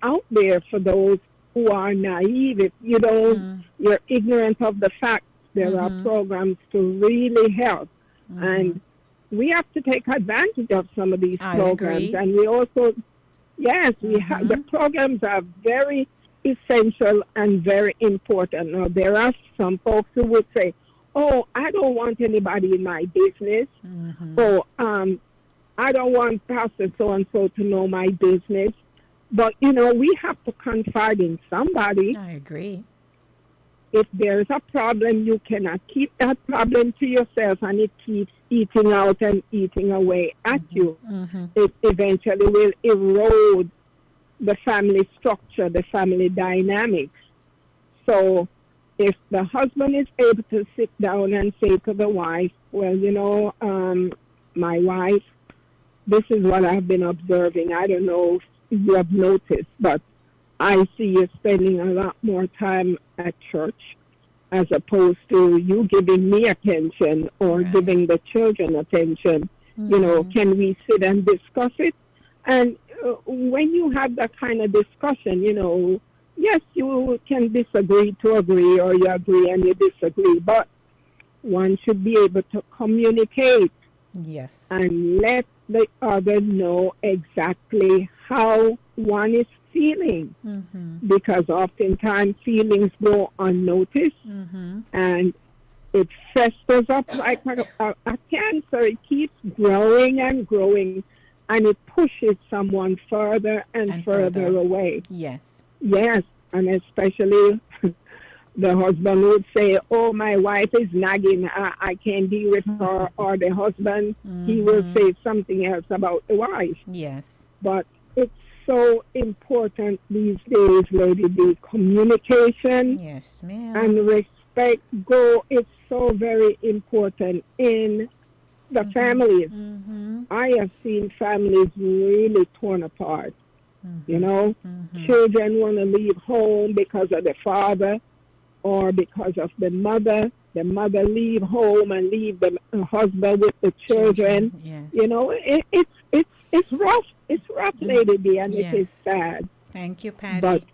out there for those who are naive. If you're ignorant of the facts, there are programs to really help. And we have to take advantage of some of these programs. And we also, we have, the programs are very essential and very important. Now, there are some folks who would say, I don't want anybody in my business. I don't want Pastor so-and-so to know my business. But, we have to confide in somebody. I agree. If there's a problem, you cannot keep that problem to yourself and it keeps eating out and eating away at you. It eventually will erode the family structure, the family dynamics. So if the husband is able to sit down and say to the wife, well, my wife, this is what I've been observing. I don't know if you have noticed, but I see you spending a lot more time at church as opposed to you giving me attention or giving the children attention. Can we sit and discuss it? And when you have that kind of discussion, yes, you can disagree to agree, or you agree and you disagree, but one should be able to communicate. Yes. And let the other know exactly how one is feeling. Because oftentimes feelings go unnoticed and it festers up like a cancer. It keeps growing and growing, and it pushes someone further and further away. Yes. Yes, and especially the husband would say, oh, my wife is nagging, I can't deal with her, or the husband, he will say something else about the wife. Yes. But it's so important these days, Lady B, communication Yes, ma'am. and respect it's so very important in the families. I have seen families really torn apart. Children want to leave home because of the father or because of the mother. The mother leave home and leave the husband with the children. Yes. It's rough. It's rough, Lady B, and it is sad. Thank you, Patty. But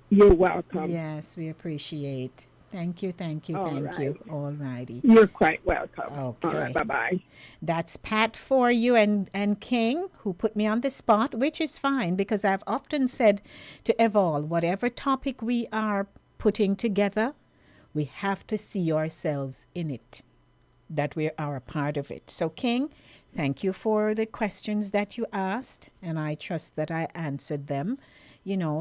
you're welcome. Yes, we appreciate. Thank you. All righty. You're quite welcome. Okay. All right, bye-bye. That's Pat for you and King, who put me on the spot, which is fine because I've often said to Evol, whatever topic we are putting together, we have to see ourselves in it, that we are a part of it. So King, thank you for the questions that you asked, and I trust that I answered them,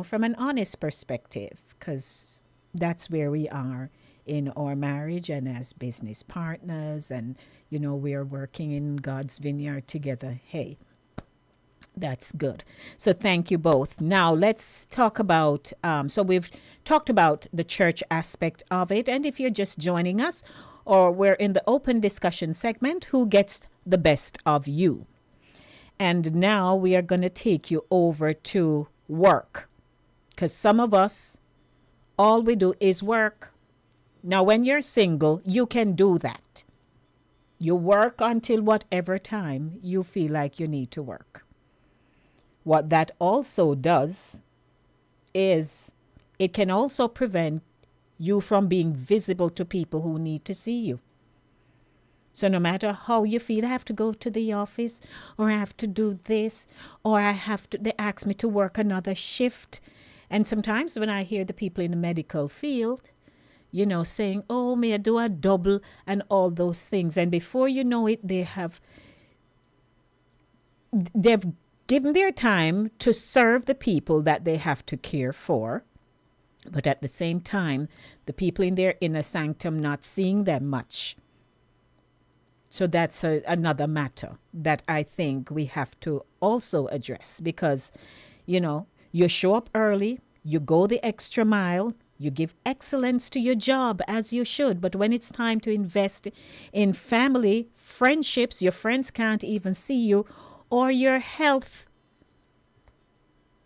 from an honest perspective, because that's where we are in our marriage and as business partners, and we are working in God's vineyard together. Hey, that's good. So thank you both. Now let's talk about so we've talked about the church aspect of it, and if you're just joining us, or we're in the open discussion segment, who gets the best of you? And now we are going to take you over to work, because some of us, all we do is work. Now, when you're single, you can do that. You work until whatever time you feel like you need to work. What that also does is it can also prevent you from being visible to people who need to see you. So no matter how you feel, I have to go to the office, or I have to do this, or they ask me to work another shift. And sometimes when I hear the people in the medical field, saying, oh, may I do a double and all those things. And before you know it, they've given their time to serve the people that they have to care for. But at the same time, the people in their inner sanctum not seeing them much. So that's another matter that I think we have to also address, because, you show up early, you go the extra mile, you give excellence to your job as you should. But when it's time to invest in family, friendships, your friends can't even see you, or your health,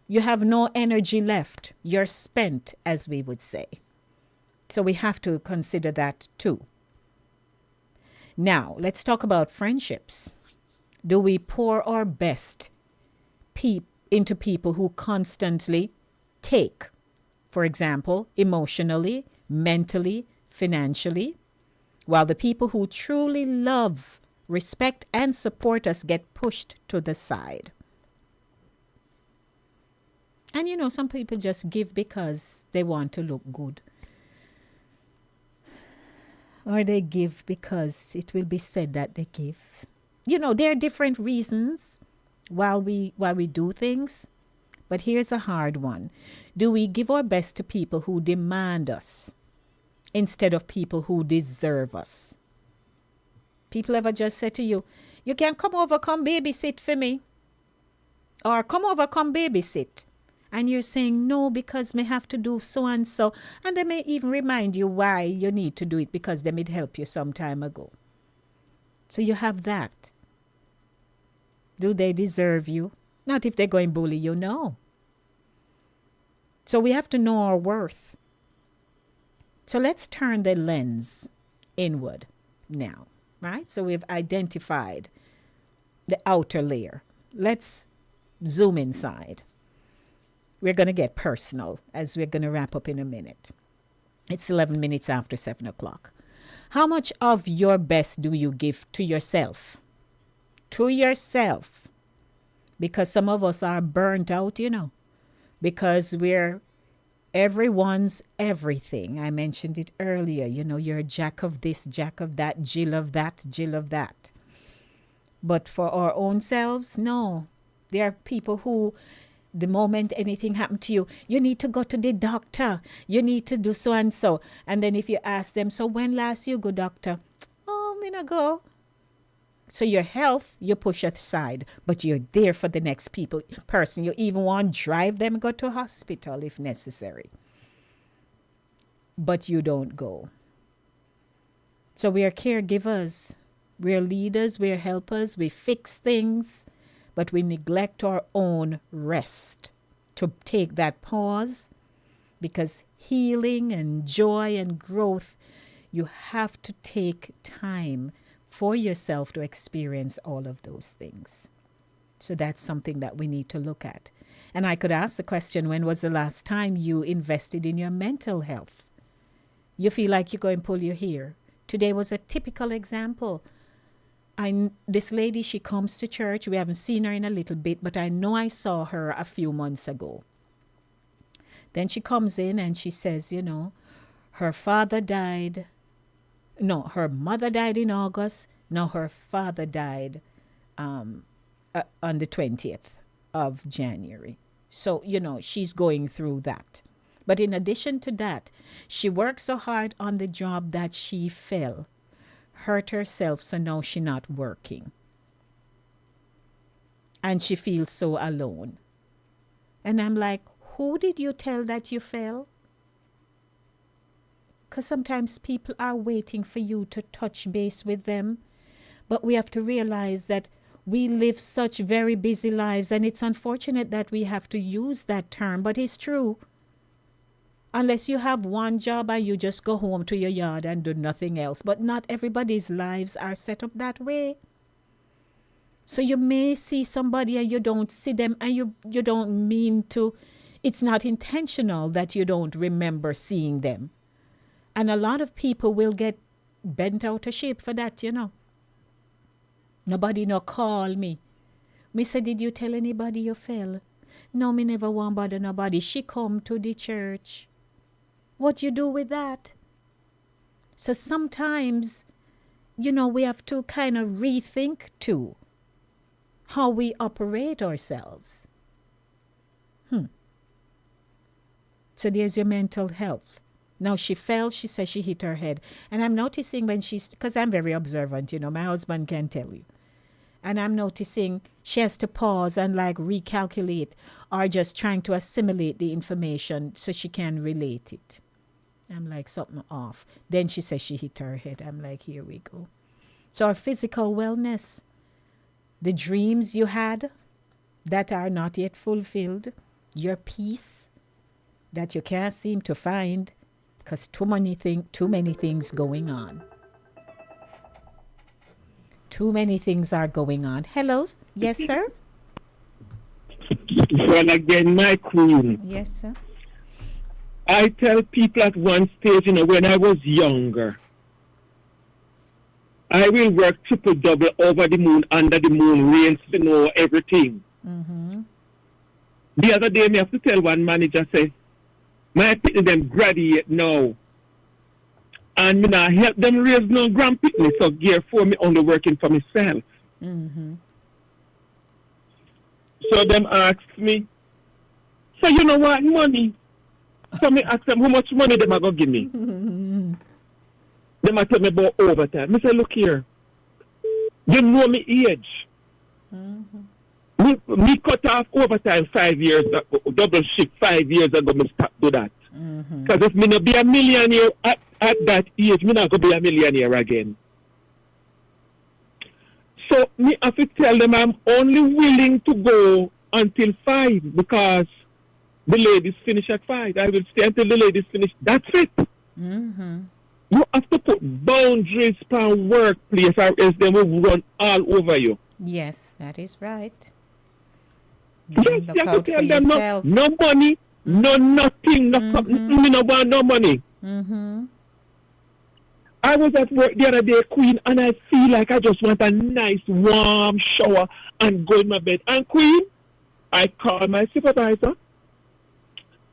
you have no energy left. You're spent, as we would say. So we have to consider that too. Now, let's talk about friendships. Do we pour our best into people who constantly take, for example, emotionally, mentally, financially, while the people who truly love, respect, and support us get pushed to the side? And some people just give because they want to look good. Or they give because it will be said that they give. There are different reasons why we do things. But here's a hard one. Do we give our best to people who demand us instead of people who deserve us? People ever just say to you, you can come over, come babysit for me. Or come over, come babysit. And you're saying, no, because may have to do so and so. And they may even remind you why you need to do it because they may help you some time ago. So you have that. Do they deserve you? Not if they're going to bully you, no. So we have to know our worth. So let's turn the lens inward now, right? So we've identified the outer layer. Let's zoom inside. We're going to get personal as we're going to wrap up in a minute. It's 11 minutes after 7 o'clock. How much of your best do you give to yourself? To yourself. Because some of us are burnt out, you know, because we're everyone's everything. I mentioned it earlier. You know, you're a jack of this, jack of that, Jill of that, Jill of that. But for our own selves, no. There are people who, the moment anything happened to you, you need to go to the doctor. You need to do so and so. And then if you ask them, so when last you go doctor? Oh, me not go. So your health, you push aside, but you're there for the next person. You even want to drive them, go to hospital if necessary. But you don't go. So we are caregivers. We're leaders. We're helpers. We fix things, but we neglect our own rest to take that pause, because healing and joy and growth, you have to take time for yourself to experience all of those things. So that's something that we need to look at. And I could ask the question, when was the last time you invested in your mental health? You feel like you're going to pull your hair. Today was a typical example. This lady, she comes to church. We haven't seen her in a little bit, but I know I saw her a few months ago. Then she comes in and she says, you know, her father died. No, her mother died in August. Now her father died on the 20th of January. So, you know, she's going through that. But in addition to that, she worked so hard on the job that she fell, hurt herself, so now she's not working. And she feels so alone. And I'm like, who did you tell that you fell? Because sometimes people are waiting for you to touch base with them. But we have to realize that we live such very busy lives, and it's unfortunate that we have to use that term, but it's true. Unless you have one job and you just go home to your yard and do nothing else. But not everybody's lives are set up that way. So you may see somebody and you don't see them, and you don't mean to. It's not intentional that you don't remember seeing them. And a lot of people will get bent out of shape for that, you know. Nobody no call me. Me say, did you tell anybody you fell? No, me never want bother nobody. She come to the church. What you do with that? So sometimes, you know, we have to kind of rethink too how we operate ourselves. So there's your mental health. Now she fell, she says she hit her head. And I'm noticing when because I'm very observant, you know, my husband can tell you. And I'm noticing she has to pause and like recalculate or just trying to assimilate the information so she can relate it. I'm like, something off. Then she says she hit her head. I'm like, here we go. So our physical wellness, the dreams you had that are not yet fulfilled, your peace that you can't seem to find, because too many things going on. Too many things are going on. Hello? Yes, sir? Well, again, my queen. Yes, sir. I tell people at one stage, you know, when I was younger, I will work triple-double over the moon, under the moon, rain, snow, everything. Mm-hmm. The other day, me have to tell one manager, say, my people them graduate now. And me now help them raise no grandpicnic, so therefore me only working for myself. Mm-hmm. So them asked me, so you know what, money? So me ask them how much money them are going to give me. Mm-hmm. Them a tell me about overtime. Me say, look here, you know me age. Mm-hmm. Me cut off overtime 5 years ago, double shift 5 years ago, me stop do that. Because if me not be a millionaire at that age, me not going to be a millionaire again. So me have to tell them I'm only willing to go until 5 because the ladies finish at 5. I will stay until the ladies finish. That's it. You have to put boundaries per workplace or else they will run all over you. Yes, that is right. Yes, Look you have out to for tell them yourself. no money, no nothing, no me no want no money. I was at work the other day, Queen, and I feel like I just want a nice warm shower and go in my bed. And Queen, I call my supervisor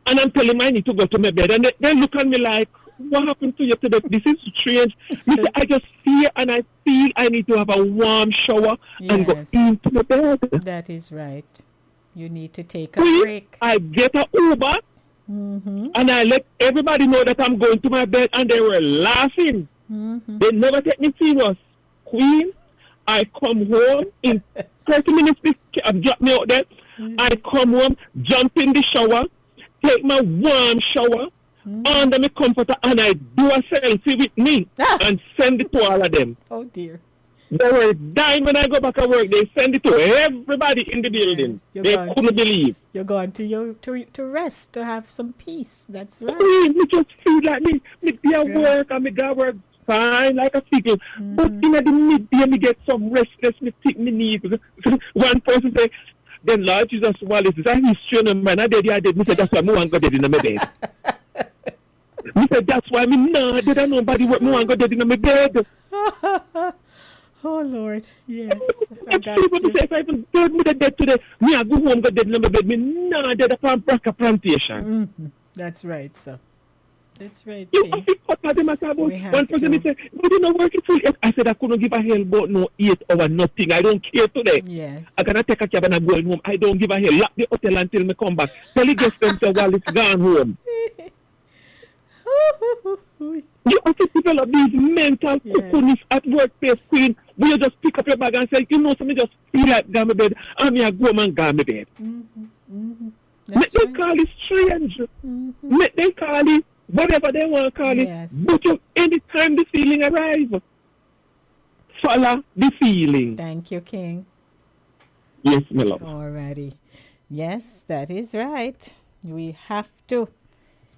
and I'm telling him I need to go to my bed. And they look at me like, what happened to you today? This is strange. Me say, I just feel and I feel I need to have a warm shower and go into the bed. That is right. You need to take a Queen, break. I get an Uber and I let everybody know that I'm going to my bed and they were laughing. They never take me serious. Queen, I come home in 30 minutes, drop me out there. I come home, jump in the shower, take my warm shower, under my comforter, and I do a selfie with me and send it to all of them. Oh, dear. They were dying when I go back to work. They send it to everybody in the building. Yes, They couldn't believe. You're going to rest, to have some peace. That's right. Me just feel like me be at work and me go work fine like a fickle. But in the midday, me get some restless. Me think me need. One person say, then Lord Jesus Wallace is a history and man. I did. Me say that's why me want to go dead in my bed. Me say that's why me nah did nobody work. Me want to go dead in my bed. Oh Lord, yes. I If got people you. say if I even dead me dead today, me I go home go dead in my bed. Me nah dead upon Braca plantation. That's right, sir. That's right. You King. have to cut out them as about We have one person to. say, but you know working full. I said I couldn't give a hell about no 8 hour nothing. I don't care today. Yes. I gonna take a cab and I'm going home. I don't give a hell. Lock the hotel until me come back. Tell the guests them say while it's gone home. You have to develop these mental coolness at workplace, Queen. Where you just pick up your bag and say, you know, so me just feel like go my bed. I'm here go and go my bed. Make them call it strange. Make them call it whatever they want to call Yes. it. But you, anytime the feeling arrives, follow the feeling. Thank you, King. Yes, my love. Alrighty. Yes, that is right. We have to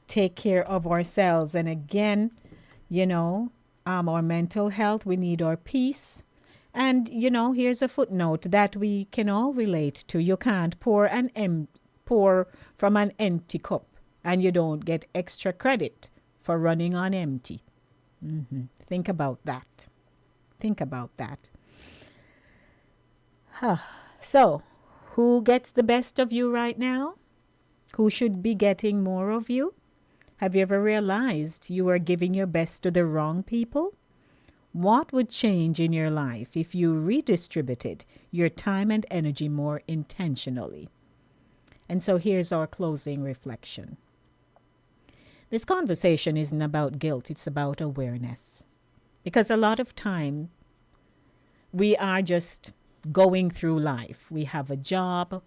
take care of ourselves. And again, you know, our mental health, we need our peace. And, you know, here's a footnote that we can all relate to. You can't pour from an empty cup, and you don't get extra credit for running on empty. Think about that. Think about that. So, who gets the best of you right now? Who should be getting more of you? Have you ever realized you are giving your best to the wrong people? What would change in your life if you redistributed your time and energy more intentionally? And so here's our closing reflection. This conversation isn't about guilt, it's about awareness. Because a lot of time, we are just going through life. We have a job.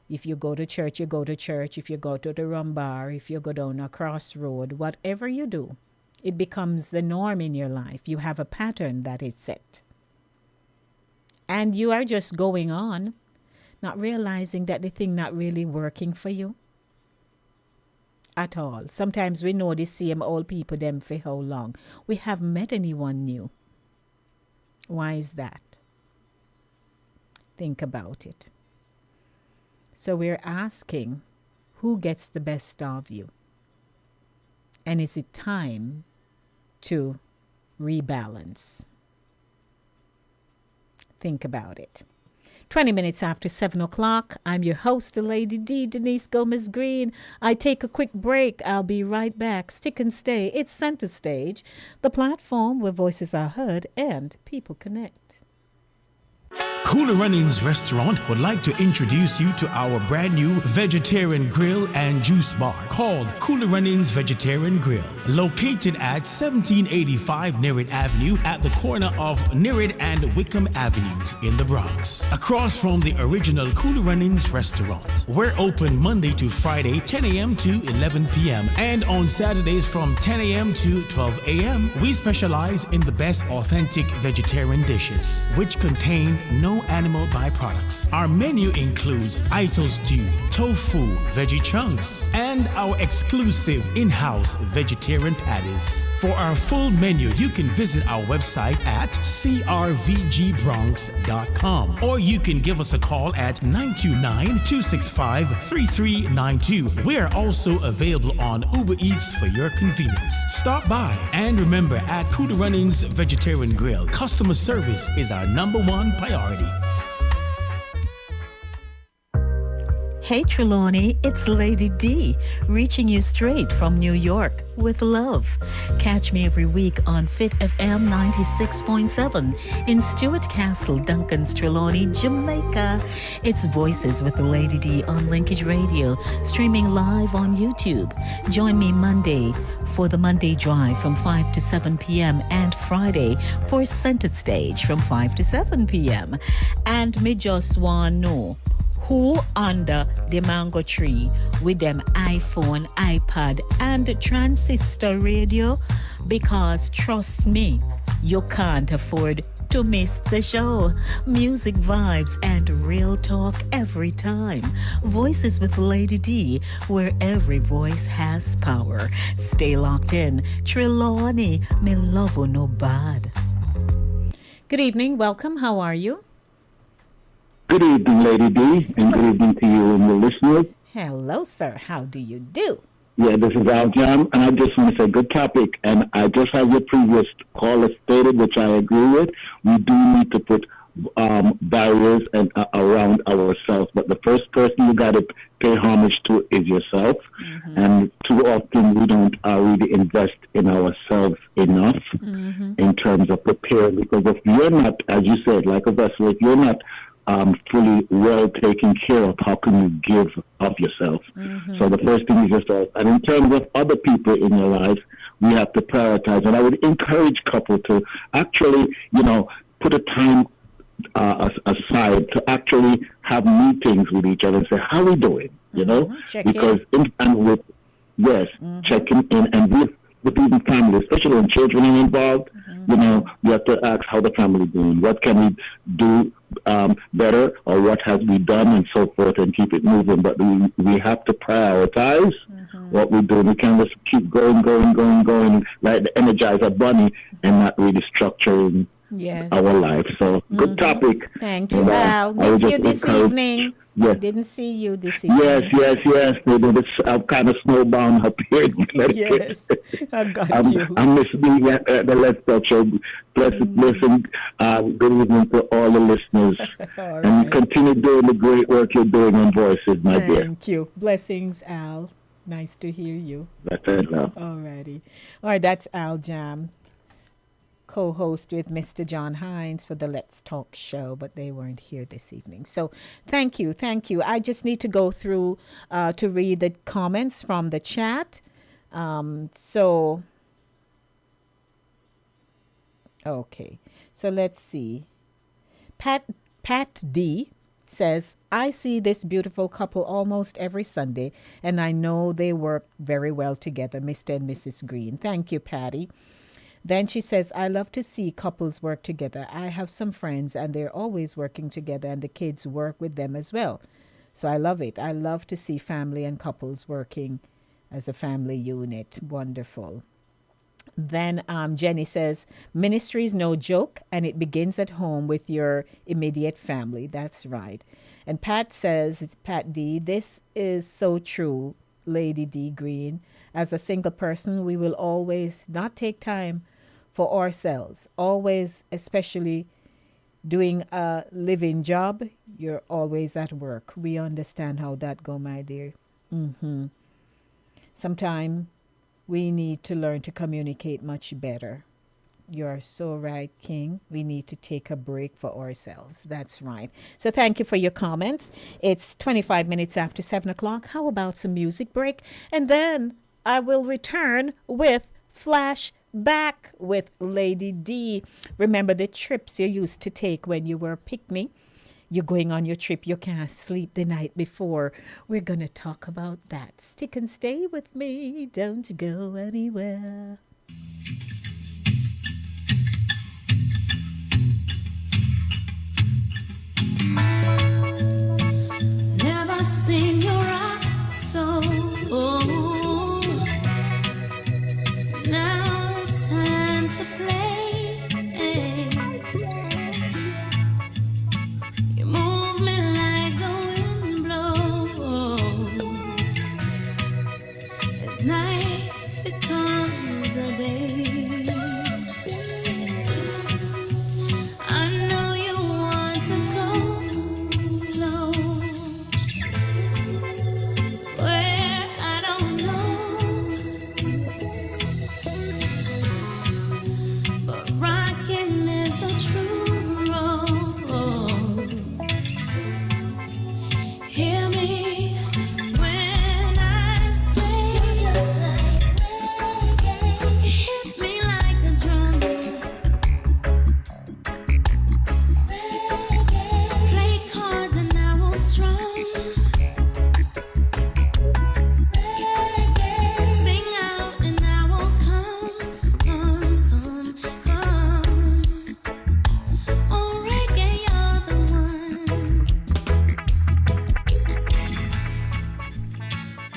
If you go to church, you go to church. If you go to the rum bar, if you go down a crossroad, whatever you do, it becomes the norm in your life. You have a pattern that is set. And you are just going on, not realizing that the thing not really working for you at all. Sometimes we know the same old people them for how long. We haven't met anyone new. Why is that? Think about it. So we're asking, who gets the best of you? And is it time to rebalance? Think about it. 20 minutes after 7 o'clock, I'm your host, Lady D, Denise Gomez Green. I take a quick break. I'll be right back. Stick and stay. It's Center Stage, the platform where voices are heard and people connect. Cooler Runnings Restaurant would like to introduce you to our brand new vegetarian grill and juice bar called Cooler Runnings Vegetarian Grill, located at 1785 Nerid Avenue at the corner of Nerid and Wickham Avenues in the Bronx, across from the original Cooler Runnings Restaurant. We're open Monday to Friday, 10 a.m. to 11 p.m. and on Saturdays from 10 a.m. to 12 a.m. We specialize in the best authentic vegetarian dishes, which contain no animal byproducts. Our menu includes Ital stew, tofu, veggie chunks, and our exclusive in-house vegetarian patties. For our full menu, you can visit our website at crvgbronx.com, or you can give us a call at 929-265-3392. We are also available on Uber Eats for your convenience. Stop by, and remember, at Cooler Runnings Vegetarian Grill, customer service is our #1 priority. Hey Trelawney, it's Lady D, reaching you straight from New York with love. Catch me every week on Fit FM 96.7 in Stuart Castle, Duncan's Trelawney, Jamaica. It's Voices with Lady D on Linkage Radio, streaming live on YouTube. Join me Monday for the Monday Drive from 5 to 7 p.m. and Friday for Centered Stage from 5 to 7 p.m. And me just want know who under the mango tree with them iPhone, iPad, and transistor radio? Because trust me, you can't afford to miss the show. Music vibes and real talk every time. Voices with Lady D, where every voice has power. Stay locked in. Trelawney, me love you no bad. Good evening. Welcome. How are you? Good evening, Lady D, and good evening to you and your listeners. Hello, sir. How do you do? Yeah, this is Al Jam, and I just want to say good topic. And I just have your previous caller stated, which I agree with. We do need to put barriers and around ourselves, but the first person you got to pay homage to is yourself. Mm-hmm. And too often we don't really invest in ourselves enough in terms of preparing, because if you're not, as you said, like a vessel, if you're not fully well taken care of, how can you give of yourself? So the first thing is yourself. And in terms of other people in your life, we have to prioritize. And I would encourage couple to actually, put a time aside to actually have meetings with each other and say, how are we doing? Check because checking in and with even family, especially when children are involved, you have to ask how the family doing. What can we do better, or what has we done, and so forth, and keep it moving. But we have to prioritize what we do. We can't just keep going, like the Energizer Bunny, and not really structuring our life. So good topic. Thank you, Al. Miss you this evening. Yes. Didn't see you this evening. Yes. I'm kind of snowbound up here in Connecticut. Yes, I got you. I'm listening at the Let's Talk Show. Listen, good evening to all the listeners. All right. And continue doing the great work you're doing on Voices, my dear. Thank you. Blessings, Al. Nice to hear you. That's it now. All righty. All right, that's Al Jam, co-host with Mr. John Hines for the Let's Talk show, but they weren't here this evening. So thank you. I just need to go through to read the comments from the chat. Okay. So let's see. Pat D says, I see this beautiful couple almost every Sunday, and I know they work very well together, Mr. and Mrs. Green. Thank you, Patty. Then she says, I love to see couples work together. I have some friends and they're always working together, and the kids work with them as well. So I love it. I love to see family and couples working as a family unit. Wonderful. Then Jenny says, ministry is no joke, and it begins at home with your immediate family. That's right. And Pat says, Pat D, this is so true, Lady D Green. As a single person, we will always not take time for ourselves. Always, especially doing a living job, you're always at work. We understand how that go, my dear. Sometimes we need to learn to communicate much better. You're so right, King. We need to take a break for ourselves. That's right. So thank you for your comments. It's 25 minutes after 7 o'clock. How about some music break? And then I will return with Flashback with Lady D. Remember the trips you used to take when you were a picnic? You're going on your trip, you can't sleep the night before. We're going to talk about that. Stick and stay with me. Don't go anywhere. Never seen you rock so. Now it's time to play. You move me like the wind blows. As night becomes a day. I know you want to go slow. Where I don't know, but rocking is the true road. Hear me when I say, just like reggae. Hit me like a drum. Reggae. Play cards and I will strum. Sing out and I will come. Oh, reggae, you're the one.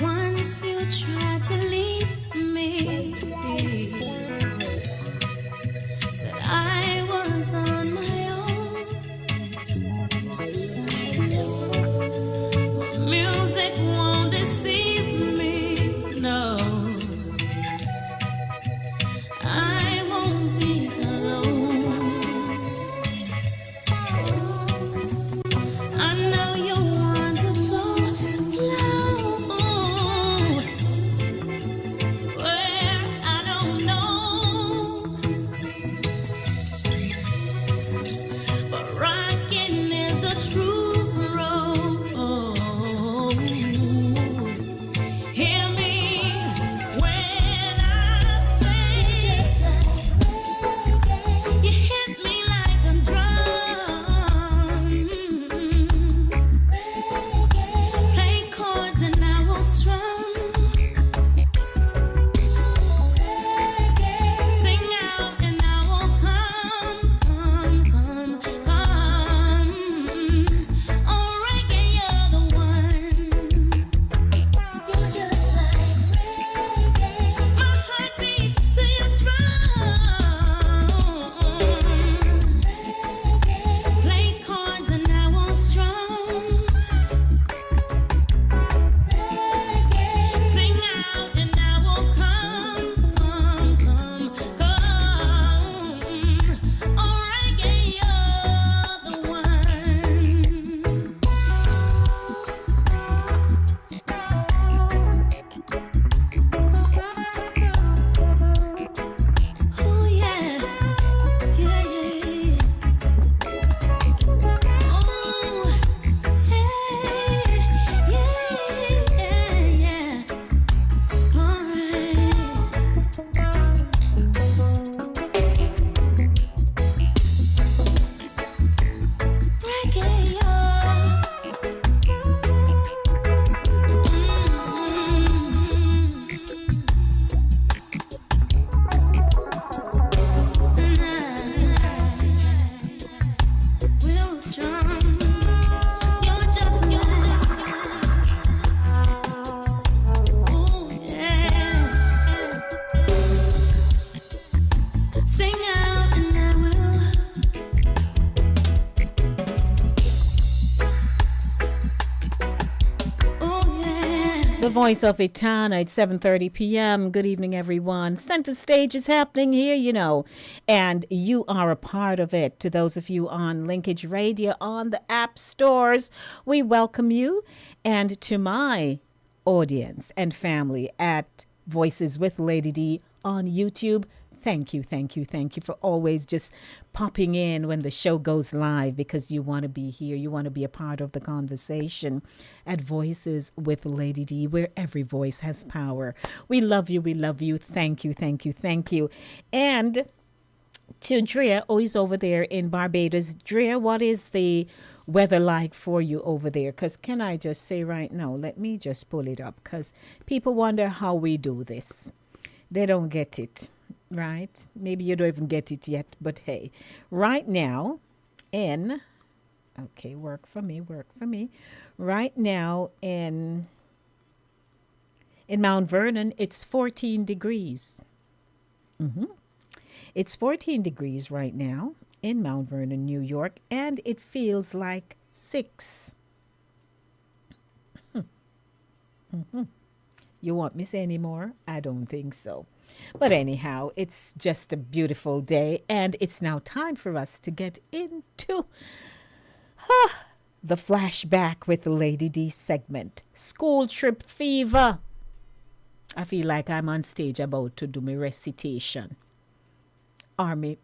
Once you tried to leave me, said I was on my own. Music won't deceive me, no. I won't be alone. I know you want to go slow. Where I don't know, but rocking is the true road. Hear me when I say, just like you hit me like a drum. Play chords and I will strum. Sing out and I will come. Oh, reggae, you're the one. You're just like reggae. My heart beats to your drum. Play cards and I will strum. Sing out and I will come. Oh, reggae, you're the one. Oh, yeah. Oh, yeah. All right. Reggae, Will Strong, you're just ooh, yeah. Sing out and I will. Oh, yeah. The voice of Etana at 7:30 p.m. Good evening, everyone. Center stage is happening here, you know, and you are a part of it. To those of you on Linkage Radio on the app stores, we welcome you. And to my audience and family at Voices with Lady D on YouTube, Thank you, thank you, thank you for always just popping in when the show goes live because you want to be here. You want to be a part of the conversation at Voices with Lady D, where every voice has power. We love you. We love you. Thank you, thank you, thank you. And to Drea, he's over there in Barbados. Drea, what is the weather like for you over there? Because can I just say right now, let me just pull it up because people wonder how we do this. They don't get it. Right? Maybe you don't even get it yet, but hey, right now work for me. Right now in Mount Vernon, it's 14 degrees. It's 14 degrees right now in Mount Vernon, New York, and it feels like 6. You want me to say any more? I don't think so. But anyhow, it's just a beautiful day, and it's now time for us to get into the flashback with the Lady D segment. School trip fever. I feel like I'm on stage about to do my recitation. Or me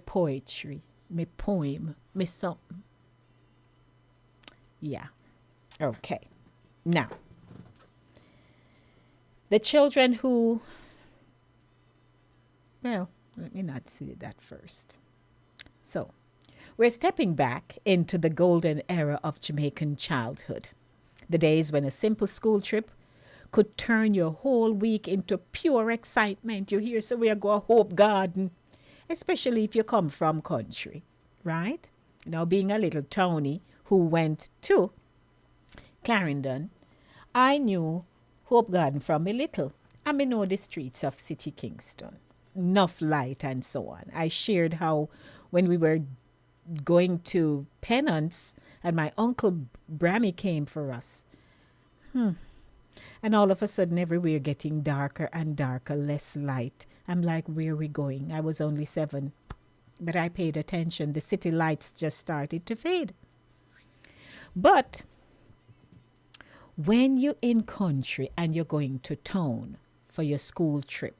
poetry, me poem, me something. Yeah. Okay. Now, the children who... Well, let me not say that first. So, we're stepping back into the golden era of Jamaican childhood. The days when a simple school trip could turn your whole week into pure excitement. You hear, so we are going to Hope Garden, especially if you come from country, right? Now, being a little Tony who went to Clarendon, I knew Hope Garden from a little. I know the streets of City Kingston. Enough light and so on. I shared how when we were going to penance and my uncle Brammy came for us. And all of a sudden everywhere getting darker and darker, less light. I'm like, where are we going? I was only 7, but I paid attention. The city lights just started to fade. But when you're in country and you're going to town for your school trip,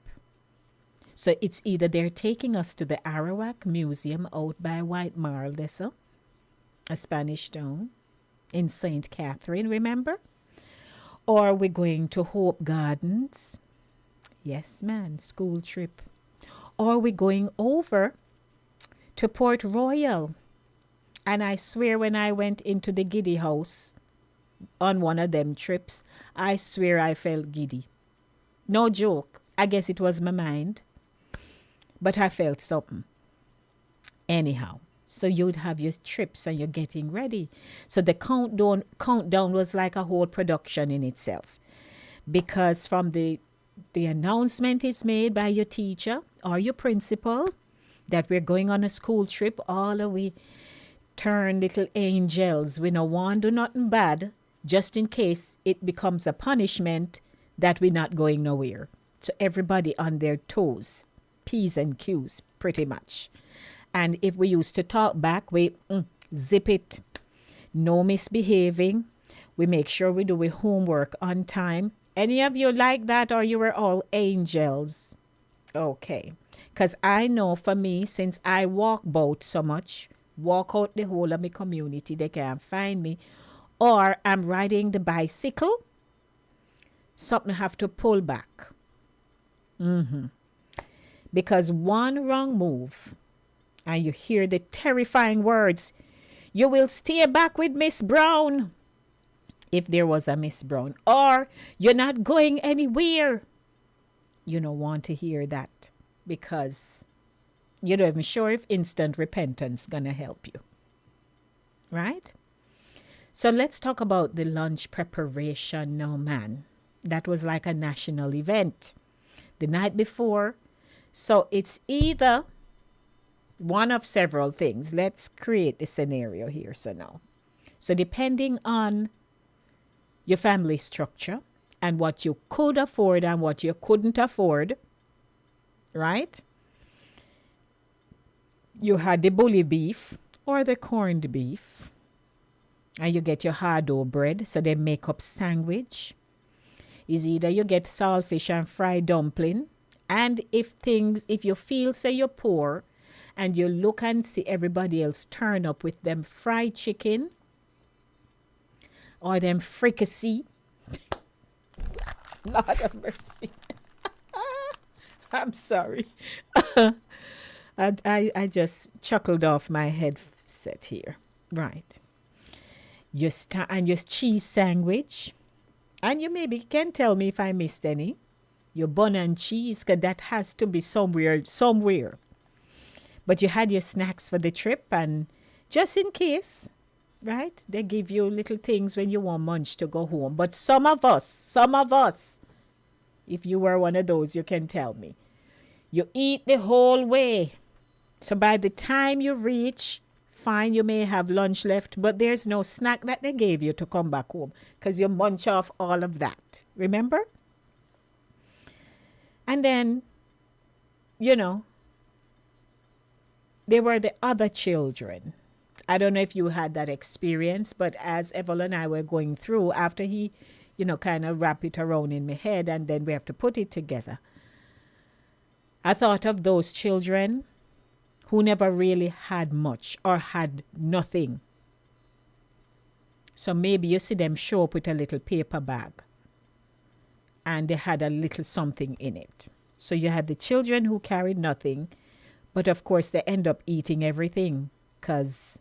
so it's either they're taking us to the Arawak Museum out by White Marl, a Spanish town in St. Catherine, remember? Or we're going to Hope Gardens. Yes, man, school trip. Or we're going over to Port Royal. And I swear when I went into the Giddy house on one of them trips, I swear I felt giddy. No joke. I guess it was my mind. But I felt something. Anyhow, so you'd have your trips and you're getting ready. So the countdown was like a whole production in itself. Because from the announcement is made by your teacher or your principal that we're going on a school trip, all of we turn little angels. We no want to do nothing bad, just in case it becomes a punishment that we're not going nowhere. So everybody on their toes. P's and Q's, pretty much. And if we used to talk back, we zip it. No misbehaving. We make sure we do our homework on time. Any of you like that, or you were all angels? Okay. Because I know for me, since I walk boat so much, walk out the whole of my community, they can't find me. Or I'm riding the bicycle, something have to pull back. Because one wrong move, and you hear the terrifying words, you will stay back with Miss Brown, if there was a Miss Brown, or you're not going anywhere. You don't want to hear that because you're not even sure if instant repentance gonna help you. Right? So let's talk about the lunch preparation now, man. That was like a national event. The night before, so it's either one of several things. Let's create the scenario here. So depending on your family structure and what you could afford and what you couldn't afford, right? You had the bully beef or the corned beef. And you get your hard dough bread, so they make up sandwich. Is either you get saltfish and fried dumpling, And if you feel, say you're poor, and you look and see everybody else turn up with them fried chicken or them fricassee, Lord of mercy. I'm sorry. I just chuckled off my headset here. Right. And your cheese sandwich. And you maybe can tell me if I missed any. Your bun and cheese, because that has to be somewhere. But you had your snacks for the trip, and just in case, right? They give you little things when you want munch to go home. But some of us, if you were one of those, you can tell me. You eat the whole way. So by the time you reach, fine, you may have lunch left, but there's no snack that they gave you to come back home because you munch off all of that. Remember? And then, there were the other children. I don't know if you had that experience, but as Evelyn and I were going through, after he, kind of wrap it around in my head and then we have to put it together, I thought of those children who never really had much or had nothing. So maybe you see them show up with a little paper bag and they had a little something in it. So you had the children who carried nothing, but of course they end up eating everything because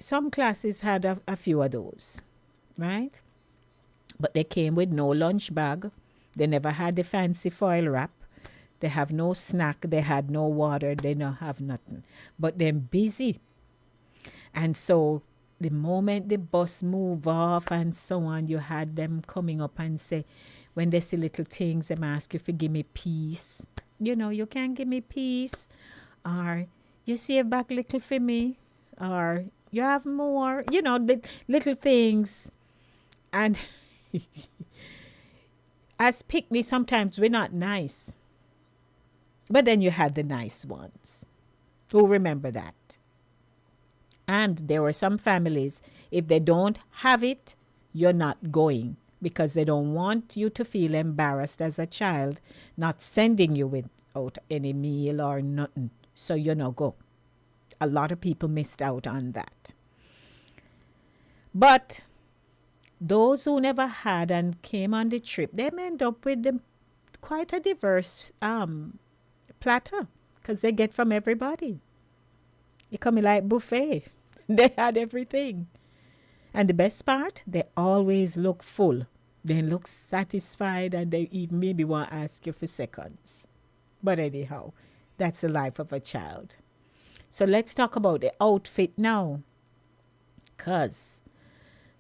some classes had a few of those, right? But they came with no lunch bag. They never had the fancy foil wrap. They have no snack. They had no water. They don't have nothing. But they're busy. And so the moment the bus move off and so on, you had them coming up and say, when they see little things, they ask you for give me peace. You can't give me peace. Or you save back little for me. Or you have more. The little things. And as picnic, sometimes we're not nice. But then you had the nice ones. Who remember that? And there were some families, if they don't have it, you're not going because they don't want you to feel embarrassed as a child, not sending you without any meal or nothing. So you go. A lot of people missed out on that. But those who never had and came on the trip, they end up with quite a diverse platter because they get from everybody. It come like buffet. They had everything. And the best part, they always look full. They look satisfied and they even maybe want to ask you for seconds. But anyhow, that's the life of a child. So let's talk about the outfit now. Because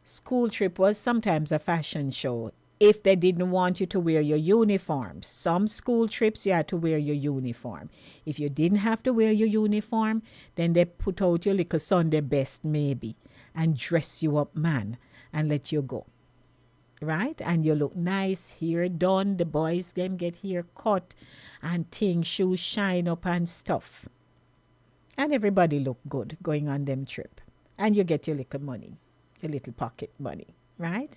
school trip was sometimes a fashion show. If they didn't want you to wear your uniform. Some school trips you had to wear your uniform. If you didn't have to wear your uniform, then they put out your little Sunday best maybe and dress you up, man, and let you go. Right? And you look nice, hair done, the boys them get hair cut and things, shoes shine up and stuff. And everybody look good going on them trip. And you get your little money, your little pocket money, right?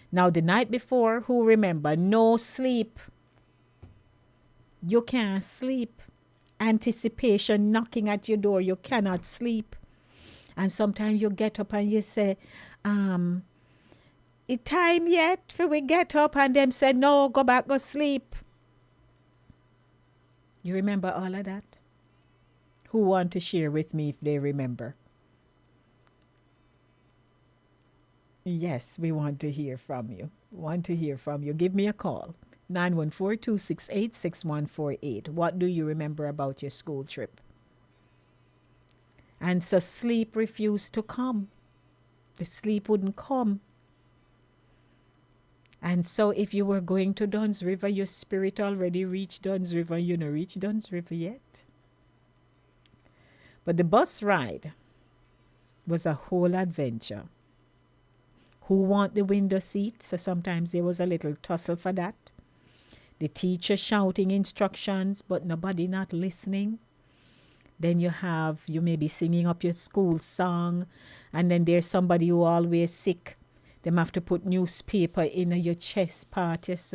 Now, the night before, who remember? No sleep. You can't sleep. Anticipation knocking at your door. You cannot sleep. And sometimes you get up and you say, it time yet for we get up? And them say, no, go back, go sleep. You remember all of that? Who want to share with me if they remember? Yes, we want to hear from you. Give me a call. 914-268-6148. What do you remember about your school trip? And so sleep refused to come. The sleep wouldn't come. And so if you were going to Dunn's River, your spirit already reached Dunn's River. You don't reach Dunn's River yet. But the bus ride was a whole adventure. Who want the window seat? So sometimes there was a little tussle for that. The teacher shouting instructions, but nobody not listening. Then you may be singing up your school song, and then there's somebody who always sick. Them have to put newspaper in your chest part, yes.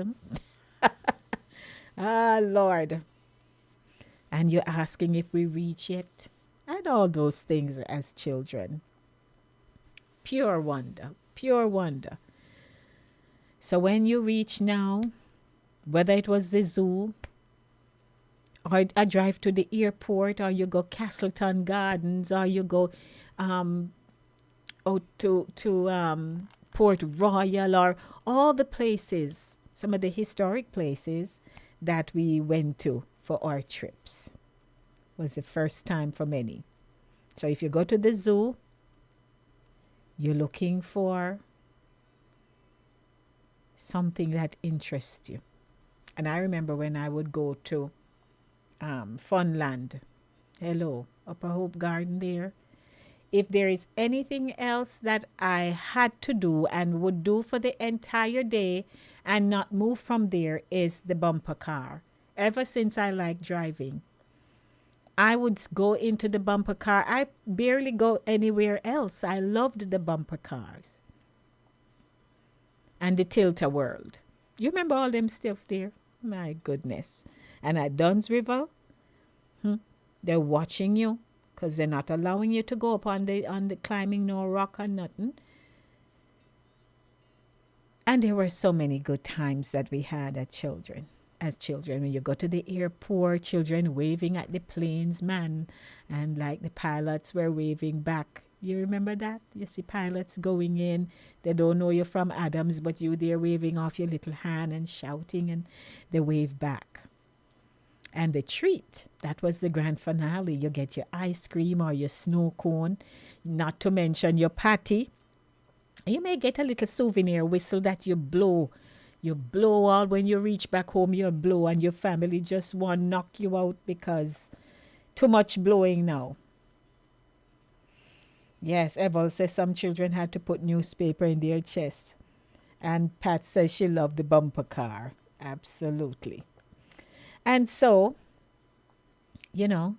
Ah, Lord. And you're asking if we reach it. And all those things as children. Pure wonder. Pure wonder. So when you reach now, whether it was the zoo, or a drive to the airport, or you go Castleton Gardens, or you go out to Port Royal, or all the places, some of the historic places that we went to for our trips. Was the first time for many. So if you go to the zoo, you're looking for something that interests you. And I remember when I would go to Funland, hello, Upper Hope Garden there. If there is anything else that I had to do and would do for the entire day and not move from there, is the bumper car. Ever since I like driving, I would go into the bumper car. I barely go anywhere else. I loved the bumper cars. And the Tilt-A-Whirl. You remember all them stuff there? My goodness. And at Dunn's River, they're watching you because they're not allowing you to go up on the climbing no rock or nothing. And there were so many good times that we had as children. When you go to the airport, children waving at the planes, man, and like the pilots were waving back. You remember that? You see pilots going in, they don't know you're from Adams, but you there waving off your little hand and shouting, and they wave back. And the treat, that was the grand finale. You get your ice cream or your snow cone, not to mention your patty. You may get a little souvenir whistle that you blow. You blow all when you reach back home, you blow, and your family just want to knock you out because too much blowing now. Yes, Eval says some children had to put newspaper in their chest. And Pat says she loved the bumper car. Absolutely. And so, you know,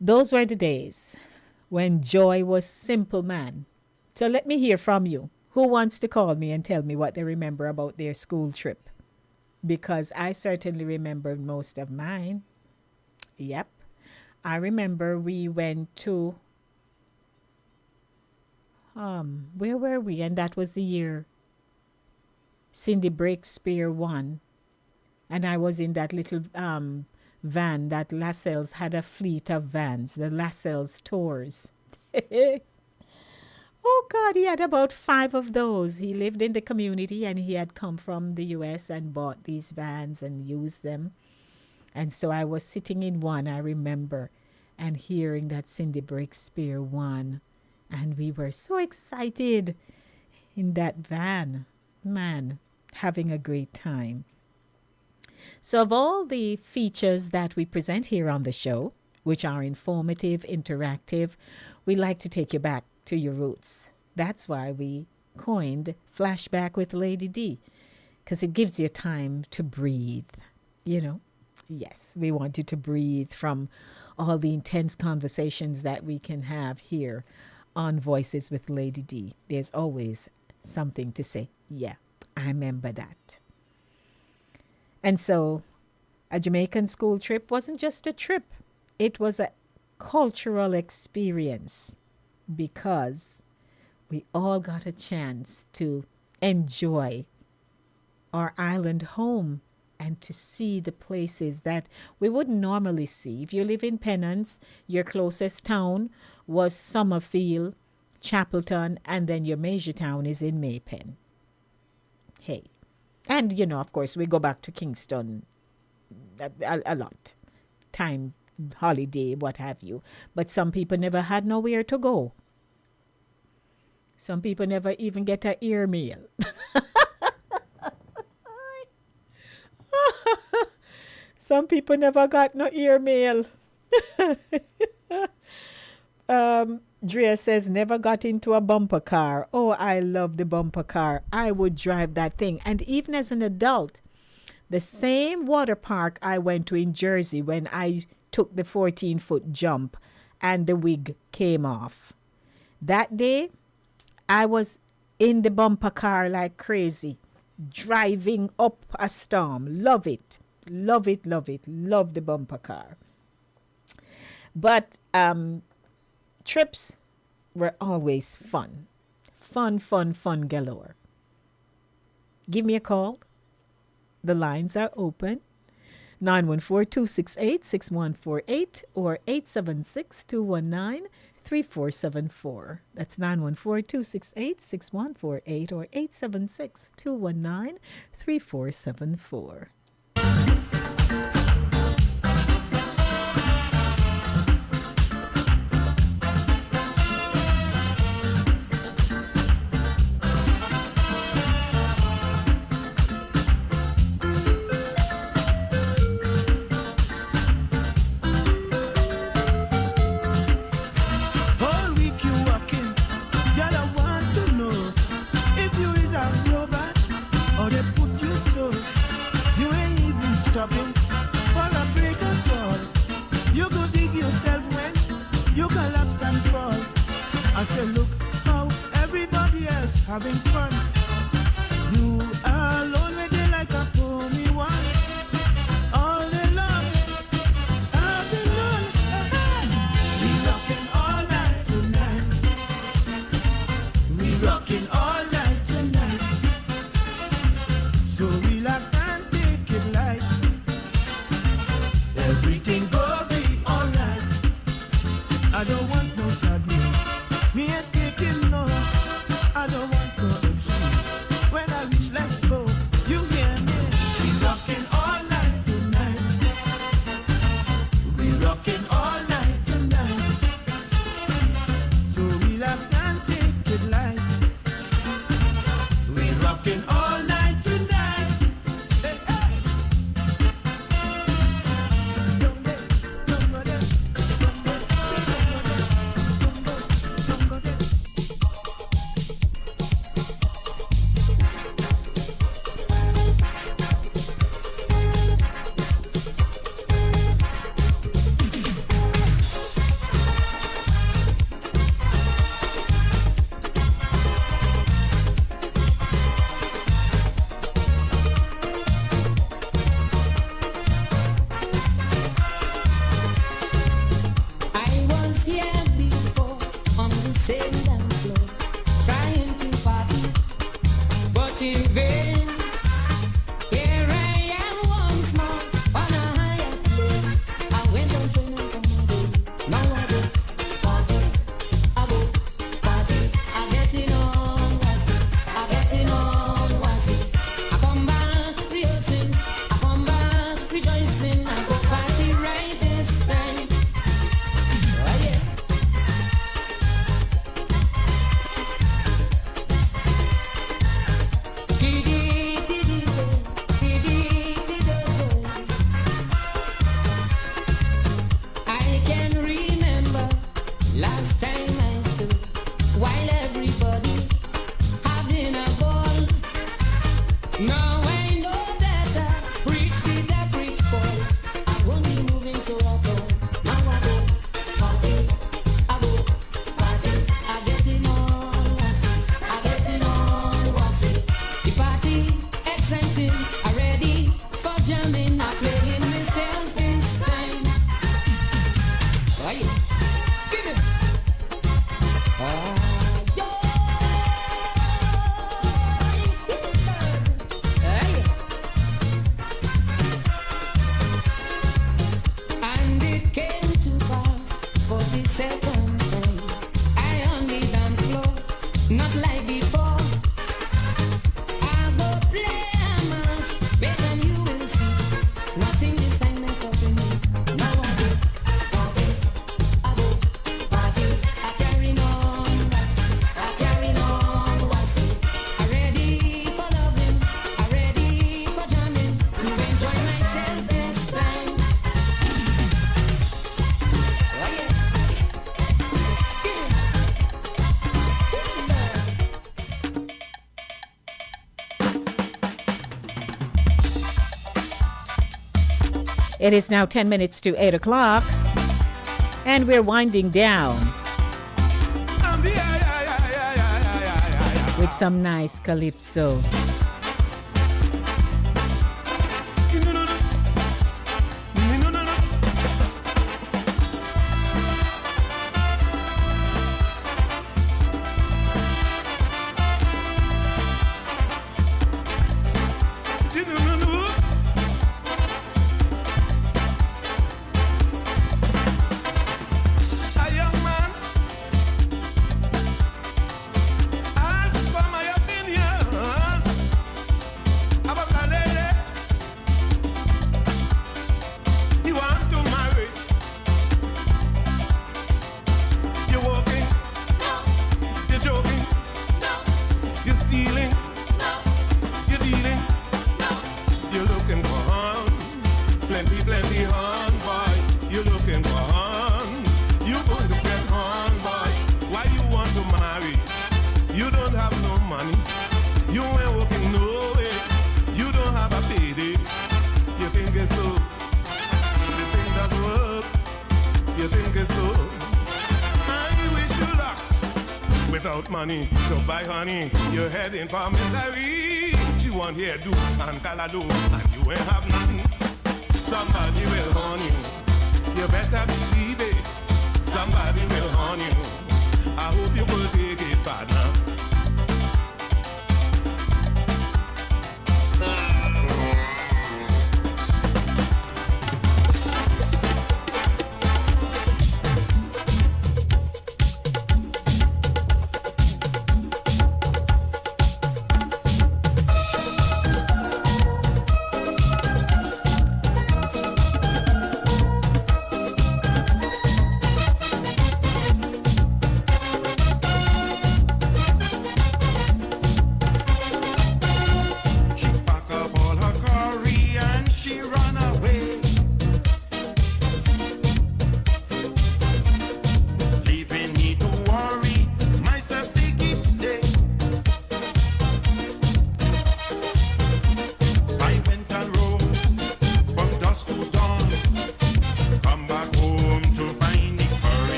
those were the days when joy was simple, man. So let me hear from you. Who wants to call me and tell me what they remember about their school trip? Because I certainly remember most of mine. Yep. I remember we went to, where were we? And that was the year Cindy Breakspear won. And I was in that little van that Lascelles had a fleet of vans, the Lascelles Tours. Oh, God, he had about 5 of those. He lived in the community and he had come from the U.S. and bought these vans and used them. And so I was sitting in one, I remember, and hearing that Cindy Breakspear won. And we were so excited in that van. Man, having a great time. So of all the features that we present here on the show, which are informative, interactive, we like to take you back to your roots. That's why we coined Flashback with Lady D, because it gives you time to breathe, you know. Yes, we want you to breathe from all the intense conversations that we can have here on Voices with Lady D. There's always something to say. Yeah, I remember that. And so a Jamaican school trip wasn't just a trip. It was a cultural experience because we all got a chance to enjoy our island home and to see the places that we wouldn't normally see. If you live in Pennants, your closest town was Summerfield, Chapelton, and then your major town is in Maypen. Hey. And, you know, of course, we go back to Kingston a lot. Time, holiday, what have you. But some people never had nowhere to go. Some people never even get an ear meal. Some people never got no ear mail. Drea says, never got into a bumper car. Oh, I love the bumper car. I would drive that thing. And even as an adult, the same water park I went to in Jersey when I took the 14-foot jump and the wig came off. That day, I was in the bumper car like crazy. driving up a storm. Love it. Love it, love it. Love the bumper car. But trips were always fun. Fun, fun, fun galore. Give me a call. The lines are open. 914-268-6148 or 876-219-3474. That's 914-268-6148 or 876-219-3474. All week you walking, girl, I want to know if you is a robot or they put you so. You ain't even stopping for a break at all. You go dig yourself when you collapse and fall. I say, look how everybody else having fun. You are alone with it like a pony one. All day long, all day long. We rocking all night tonight. We rocking all night tonight. So relax and take it light. Everything go be alright. I don't want no sad news. Me ain't taking no. I don't want no excuse. When I reach, let's go. You hear me? We rocking all night tonight. We rocking all night tonight. So relax and take it light. We rocking all night tonight. Hey, hey. Don't go there, don't go there, don't go there. I was here before on the same dance floor, trying to party, but in vain. Here I am once more on a higher plane. I went on training from my day. Now I go party, I go party. I getting on wassy, I getting on wassy. I come back rehearsing, I come back rejoicing. I go party right this time. Oh yeah. I can remember last time I stood while everybody having a ball. Now I know better. Preach Peter, preach Paul. I won't be moving so at all. Now I go party, I go party. I getting on wassy, I getting on wassy. The party exciting, I ready for jamming. I playing myself this time. Oh yeah, give it. Yo. Hey. And it came to pass for the second time. I on the dance floor, not like before. I go play a mass, better you will see. Nothing this time is stopping me. Now I go party, I go party. I carry on wassy, I carry on wassy. I ready for loving, I ready for jamming to enjoy myself this time. Oh yeah. It is now 10 minutes to 8 o'clock, and we're winding down with some nice calypso. put money to buy honey. You're heading for misery. She want here do and calado, and you ain't have nothing. Somebody will horn you. You better believe it. Somebody will horn you. I hope you will take it, partner.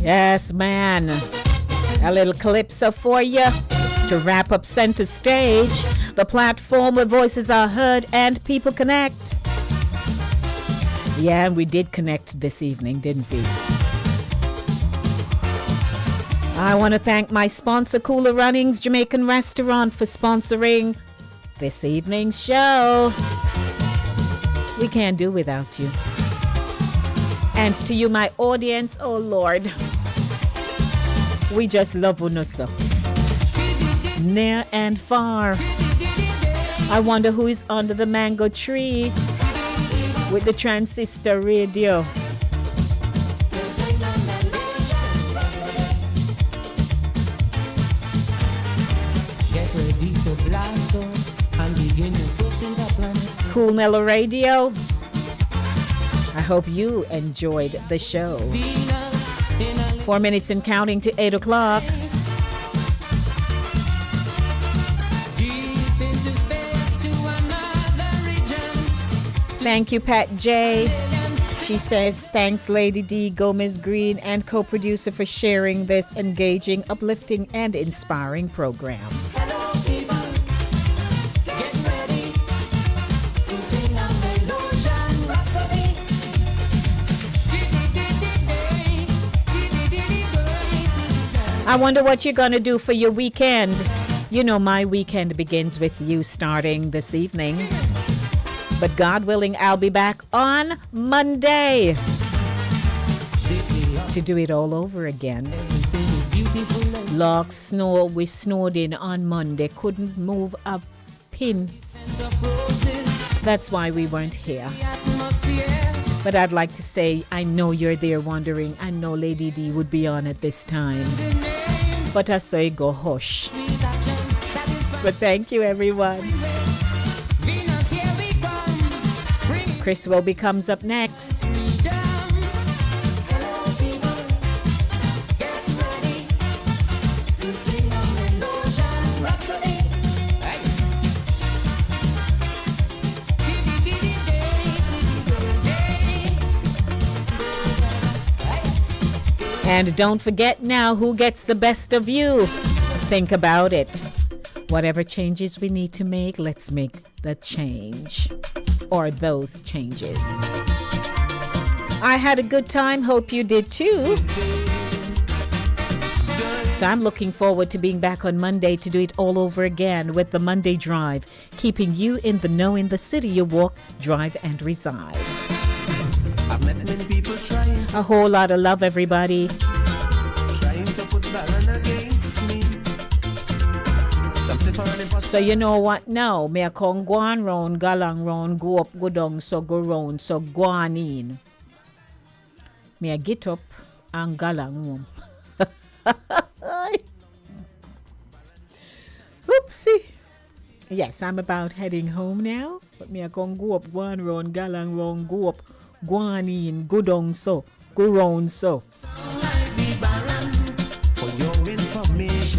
Yes, man. A little calypso for you to wrap up Center Stage, the platform where voices are heard and people connect. Yeah, and we did connect this evening, didn't we? I want to thank my sponsor, Cooler Runnings Jamaican Restaurant, for sponsoring this evening's show. We can't do without you. And to you, my audience, oh Lord, we just love Unusa. Near and far. I wonder who is under the mango tree with the transistor radio. Get ready to blast off and begin your forcing the planet. Cool Mellow Radio. I hope you enjoyed the show. 4 minutes and counting to 8 o'clock. Thank you, Pat J. She says, thanks, Lady D, Gomez Green, and co-producer for sharing this engaging, uplifting, and inspiring program. I wonder what you're going to do for your weekend. You know, my weekend begins with you starting this evening. But God willing, I'll be back on Monday to do it all over again. Lock, snow, we snowed in on Monday. Couldn't move a pin. That's why we weren't here. But I'd like to say, I know you're there wondering. I know Lady D would be on at this time. But I say go hush. But thank you, everyone. Chris Welby comes up next. And don't forget now who gets the best of you. Think about it. Whatever changes we need to make, let's make the change. Or those changes. I had a good time. Hope you did too. So I'm looking forward to being back on Monday to do it all over again with the Monday Drive, keeping you in the know in the city you walk, drive, and reside. I've met many people trying. A whole lot of love, everybody. Trying to put Baron against me. So you know what now? Me a come go on round, galang round, go up, go down, so go round, so go on in. Me a get up and galang home. Oopsie. Yes, I'm about heading home now. But me a come go up, go on round, galang round, go up, go on in, go down, so go round, so.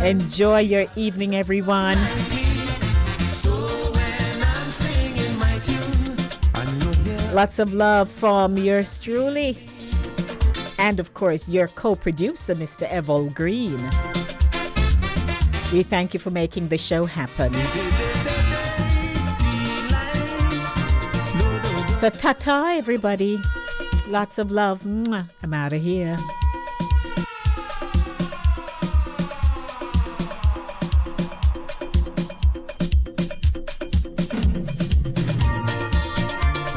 Enjoy your evening, everyone. Lots of love from yours truly. And of course, your co-producer, Mr. Evil Green. We thank you for making the show happen. So ta-ta, everybody. Lots of love. Mwah. I'm out of here.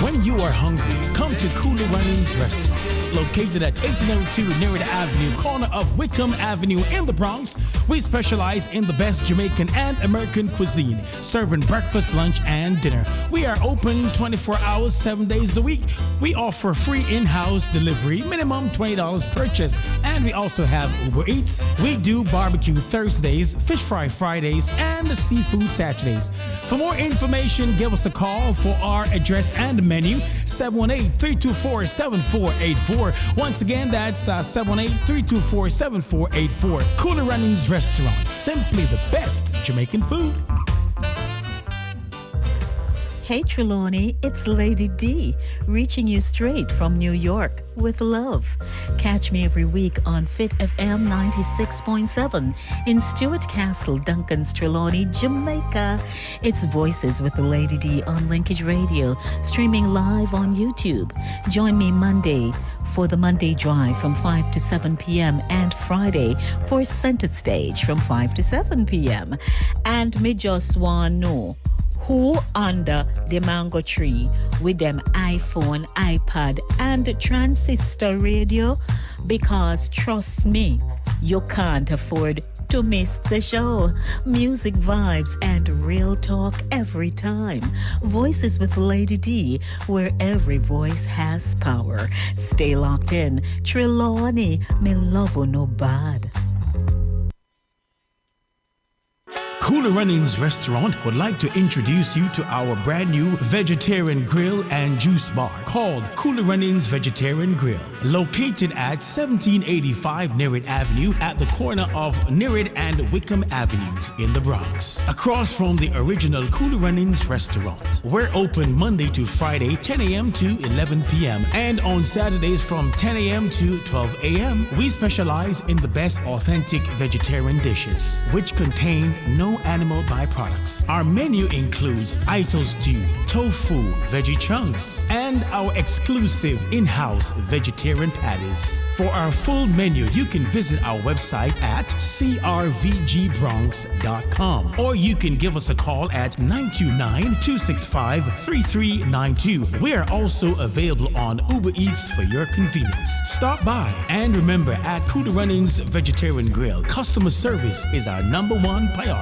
When you are hungry, come to Cooler Runnings Restaurant. Located at 1802 Nereida Avenue, corner of Wickham Avenue in the Bronx, we specialize in the best Jamaican and American cuisine, serving breakfast, lunch, and dinner. We are open 24 hours, 7 days a week. We offer free in-house delivery, minimum $20 purchase, and we also have Uber Eats. We do barbecue Thursdays, fish fry Fridays, and seafood Saturdays. For more information, give us a call for our address and menu, 718-324-7484. Once again, that's 718-324-7484. Cooler Runnings Restaurant, simply the best Jamaican food. Hey Trelawney, it's Lady D, reaching you straight from New York with love. Catch me every week on Fit FM 96.7 in Stuart Castle, Duncan's Trelawney, Jamaica. It's Voices with the Lady D on Linkage Radio, streaming live on YouTube. Join me Monday for the Monday Drive from 5 to 7 p.m. and Friday for Center Stage from 5 to 7 p.m. And me just want know who under the mango tree with them iPhone, iPad, and transistor radio? Because trust me, you can't afford to miss the show. Music, vibes, and real talk every time. Voices with Lady D, where every voice has power. Stay locked in. Trelawney, me love you no bad. Cooler Runnings Restaurant would like to introduce you to our brand new vegetarian grill and juice bar called Cooler Runnings Vegetarian Grill, located at 1785 Nereida Avenue at the corner of Nereida and Wickham Avenues in the Bronx, across from the original Cooler Runnings Restaurant. We're open Monday to Friday, 10 a.m. to 11 p.m. and on Saturdays from 10 a.m. to 12 a.m. We specialize in the best authentic vegetarian dishes, which contain no animal byproducts. Our menu includes Ito stew, tofu, veggie chunks, and our exclusive in-house vegetarian patties. For our full menu, you can visit our website at crvgbronx.com, or you can give us a call at 929-265-3392. We are also available on Uber Eats for your convenience. Stop by, and remember, at Cooler Runnings Vegetarian Grill, customer service is our #1 priority.